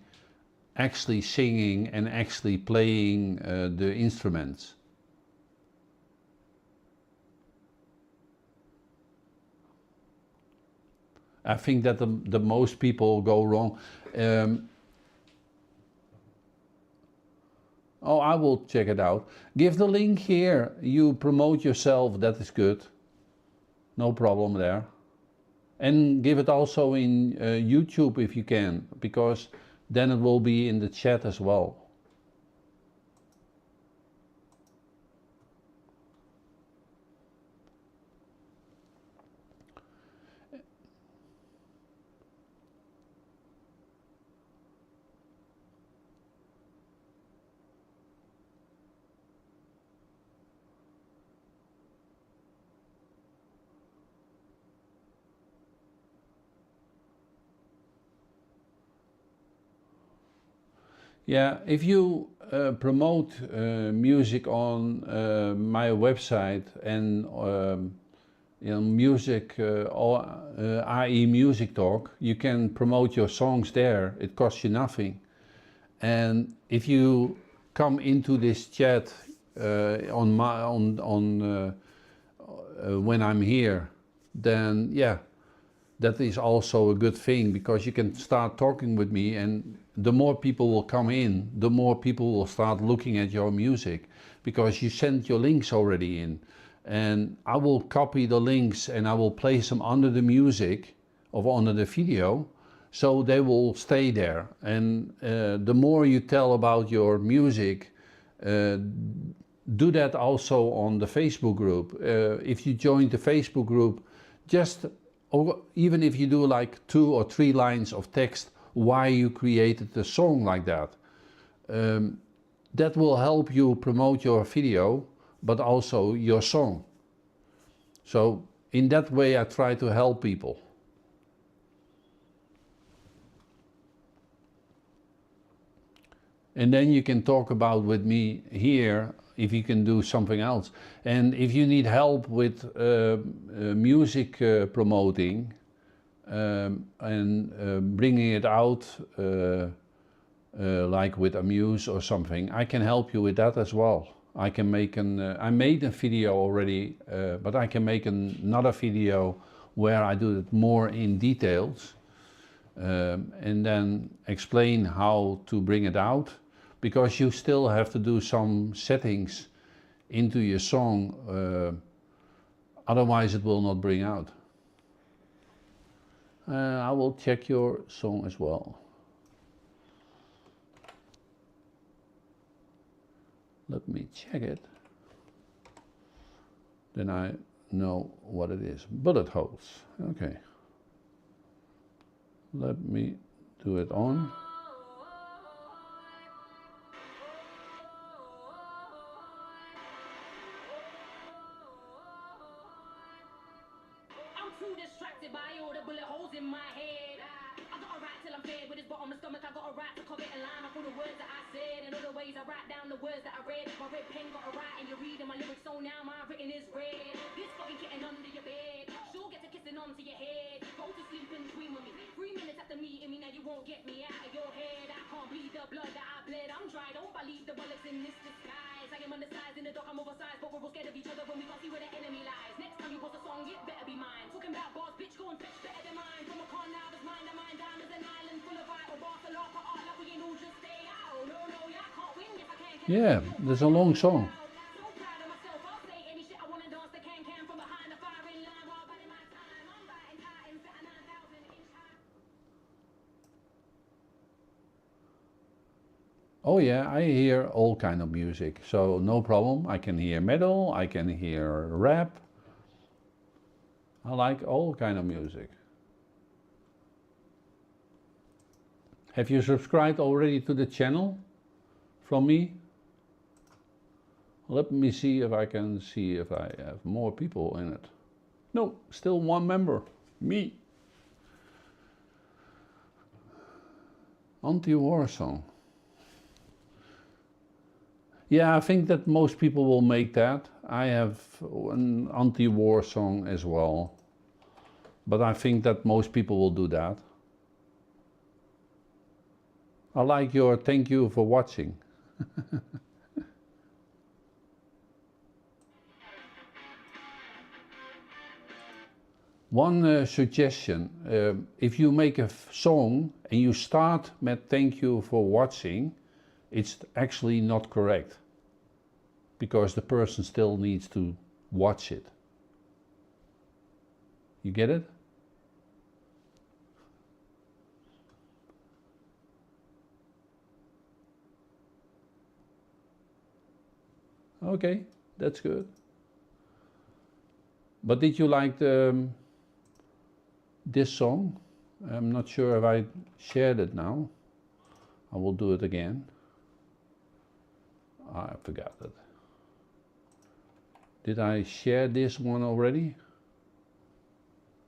actually singing and actually playing the instruments. I think that the most people go wrong. Oh, I will check it out. Give the link here. You promote yourself, that is good. No problem there. And give it also in YouTube if you can, because then it will be in the chat as well. Yeah, if you promote music on my website and music or IE Music Talk, you can promote your songs there. It costs you nothing. And if you come into this chat when I'm here, then yeah, that is also a good thing, because you can start talking with me, and the more people will come in, the more people will start looking at your music, because you sent your links already in. And I will copy the links and I will place them under the music or under the video, so they will stay there. And the more you tell about your music, do that also on the Facebook group. If you join the Facebook group, even if you do like 2 or 3 lines of text why you created the song like that, that will help you promote your video, but also your song. So in that way I try to help people. And then you can talk about with me here if you can do something else. And if you need help with music promoting and bringing it out, like with Amuse or something, I can help you with that as well. I can make I made a video already, but I can make another video where I do it more in details, and then explain how to bring it out, because you still have to do some settings into your song, otherwise it will not bring out. I will check your song as well. Let me check it. Then I know what it is. Bullet holes. Okay. Let me do it on. I'm too distracted by all the bullet holes in my head. I got a right till I'm fed with this bottom of stomach. I got a right to cover and line up all the words that I said and all the ways I write down the words that I read. My red pen got a right and you're reading my lyrics, so now my written is red. This fucking kitten under your bed, she'll get to kissing onto your head. Go to sleep and dream of me. 3 minutes after meeting me, now you won't get me out of your head. I can't bleed the blood that I bled. I'm dry, don't believe the bullets in this disguise. I am undersized in the dark, I'm oversized, but we're all scared of each other when we can't see where the enemy lies. Next time you post a song, it better be mine. Talking about bars, bitch, go and fetch better than mine. From a con now, there's mine, the mine down is an island full of vital bars, a lot of art, like we ain't all just stay out. No, no, yeah, I can't win if I can't. Yeah, that's a long song. So proud of myself, I'll say any shit I wanna dance the can from behind the firing line while biding my time. I'm biting titans at a 9,000 inch high. Oh yeah, I hear all kind of music, so no problem. I can hear metal, I can hear rap. I like all kind of music. Have you subscribed already to the channel from me? Let me see if I can see if I have more people in it. No, still 1 member, me. Anti-war song. Yeah, I think that most people will make that. I have an anti-war song as well. But I think that most people will do that. I like your thank you for watching. One suggestion, if you make a song and you start with thank you for watching, it's actually not correct, because the person still needs to watch it. You get it? Okay, that's good. But did you like this song? I'm not sure if I shared it now. I will do it again. I forgot it. Did I share this one already?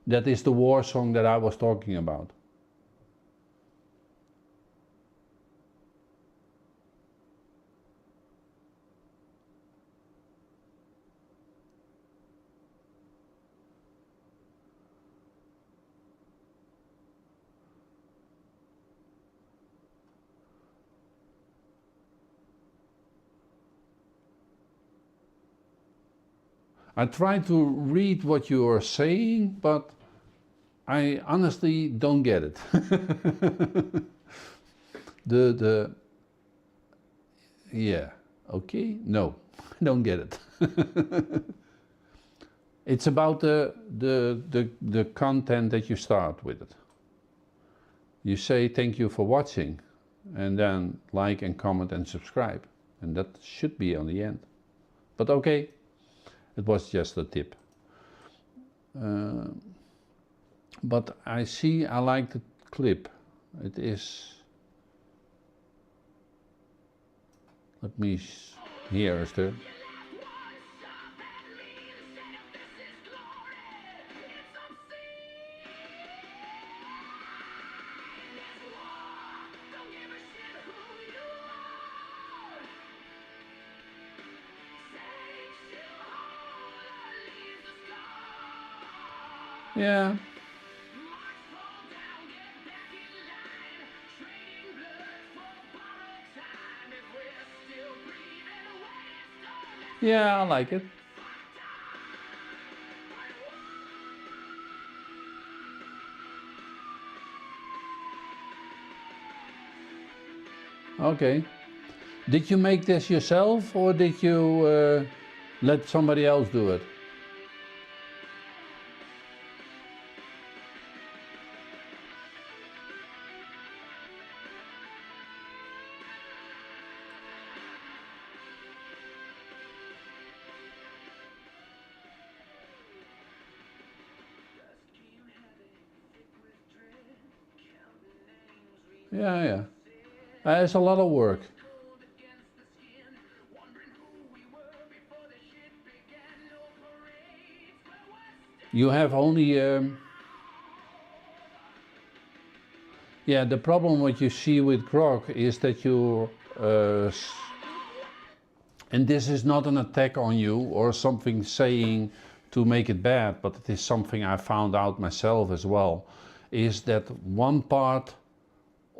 That is the war song that I was talking about. I try to read what you are saying, but I honestly don't get it. Yeah, okay, no, I don't get it. It's about the content that you start with it. You say thank you for watching, and then like and comment and subscribe, and that should be on the end. But okay, it was just a tip. But I see I like the clip. It is, let me hear is there. Yeah. Yeah, I like it. Okay. Did you make this yourself, or did you let somebody else do it? Yeah, yeah. It's a lot of work. You have only... yeah, the problem what you see with Grok is that you... and this is not an attack on you or something saying to make it bad, but it is something I found out myself as well, is that one part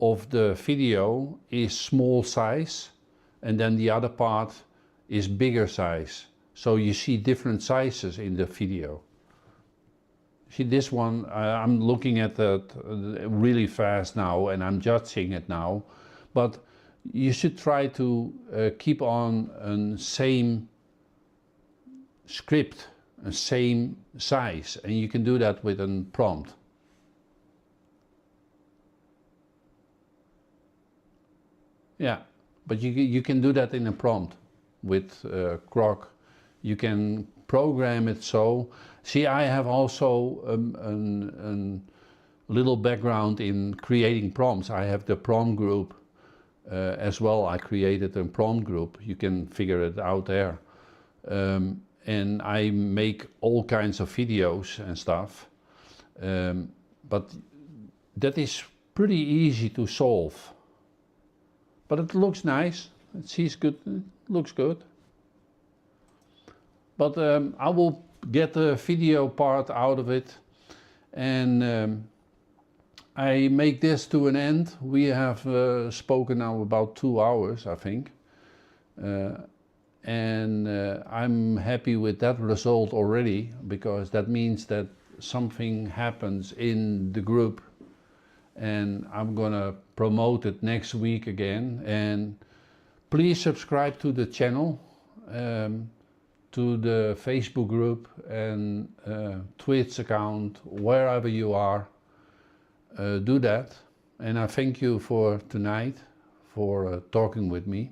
of the video is small size and then the other part is bigger size. So you see different sizes in the video. See this one, I'm looking at it really fast now and I'm judging it now, but you should try to keep on a same script, a same size, and you can do that with a prompt. Yeah, but you can do that in a prompt with Grok. You can program it so. See, I have also a little background in creating prompts. I have the prompt group as well. I created a prompt group. You can figure it out there. And I make all kinds of videos and stuff. But that is pretty easy to solve. But it looks nice, it sees good, it looks good. But I will get the video part out of it, and I make this to an end. We have spoken now about 2 hours, I think. And I'm happy with that result already, because that means that something happens in the group, and I'm gonna promote it next week again. And please subscribe to the channel, to the Facebook group and Twitch account, wherever you are. Do that. And I thank you for tonight, for talking with me.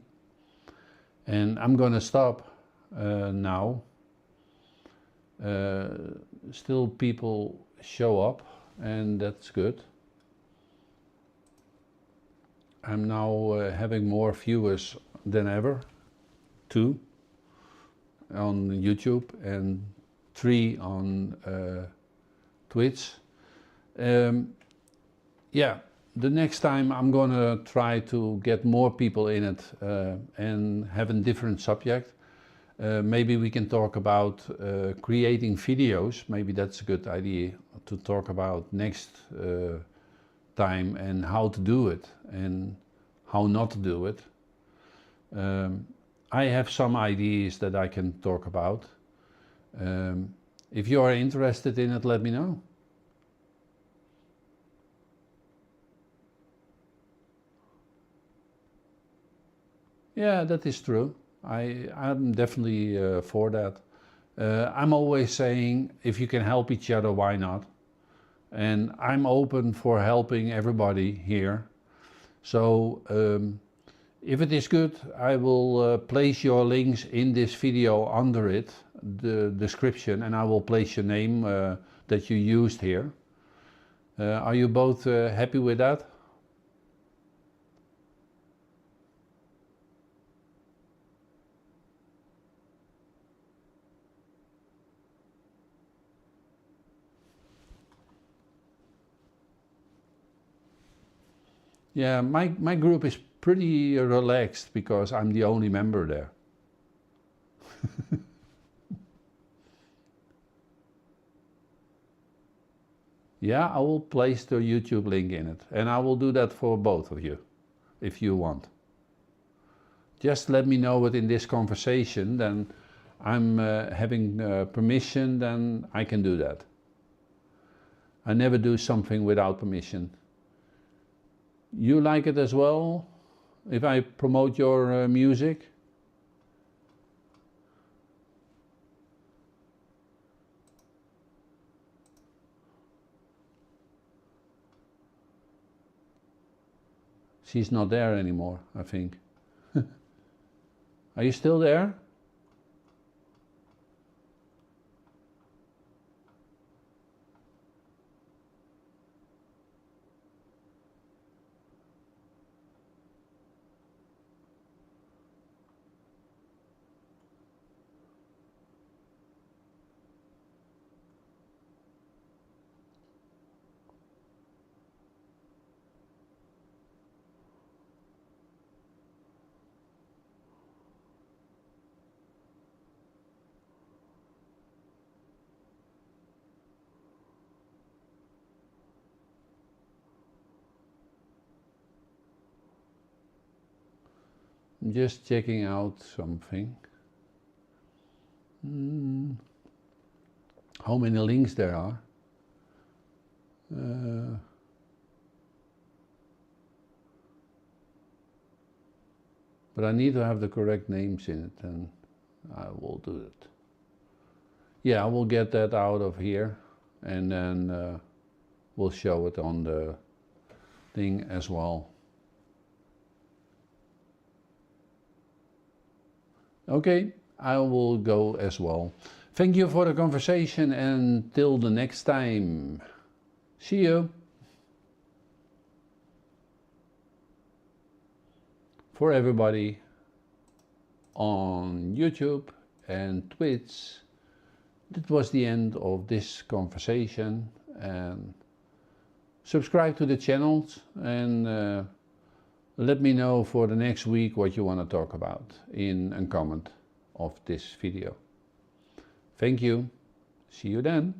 And I'm gonna stop now. Still people show up, and that's good. I'm now having more viewers than ever, 2 on YouTube and 3 on Twitch. Yeah, the next time I'm gonna try to get more people in it and have a different subject. Maybe we can talk about creating videos. Maybe that's a good idea to talk about next time, and how to do it and how not to do it. I have some ideas that I can talk about. If you are interested in it, let me know. Yeah, that is true. I'm definitely for that. I'm always saying, if you can help each other, why not? And I'm open for helping everybody here. So if it is good, I will place your links in this video under it, the description, and I will place your name that you used here. Are you both happy with that? Yeah, my group is pretty relaxed because I'm the only member there. Yeah, I will place the YouTube link in it, and I will do that for both of you, if you want. Just let me know within this conversation, then I'm having permission, then I can do that. I never do something without permission. You like it as well, if I promote your music? She's not there anymore, I think. Are you still there? I'm just checking out something. How many links there are? But I need to have the correct names in it, and I will do it. Yeah, I will get that out of here, and then we'll show it on the thing as well. Okay, I will go as well. Thank you for the conversation, and till the next time. See you. For everybody on YouTube and Twitch, that was the end of this conversation. And subscribe to the channels, and let me know for the next week what you want to talk about in a comment of this video. Thank you. See you then.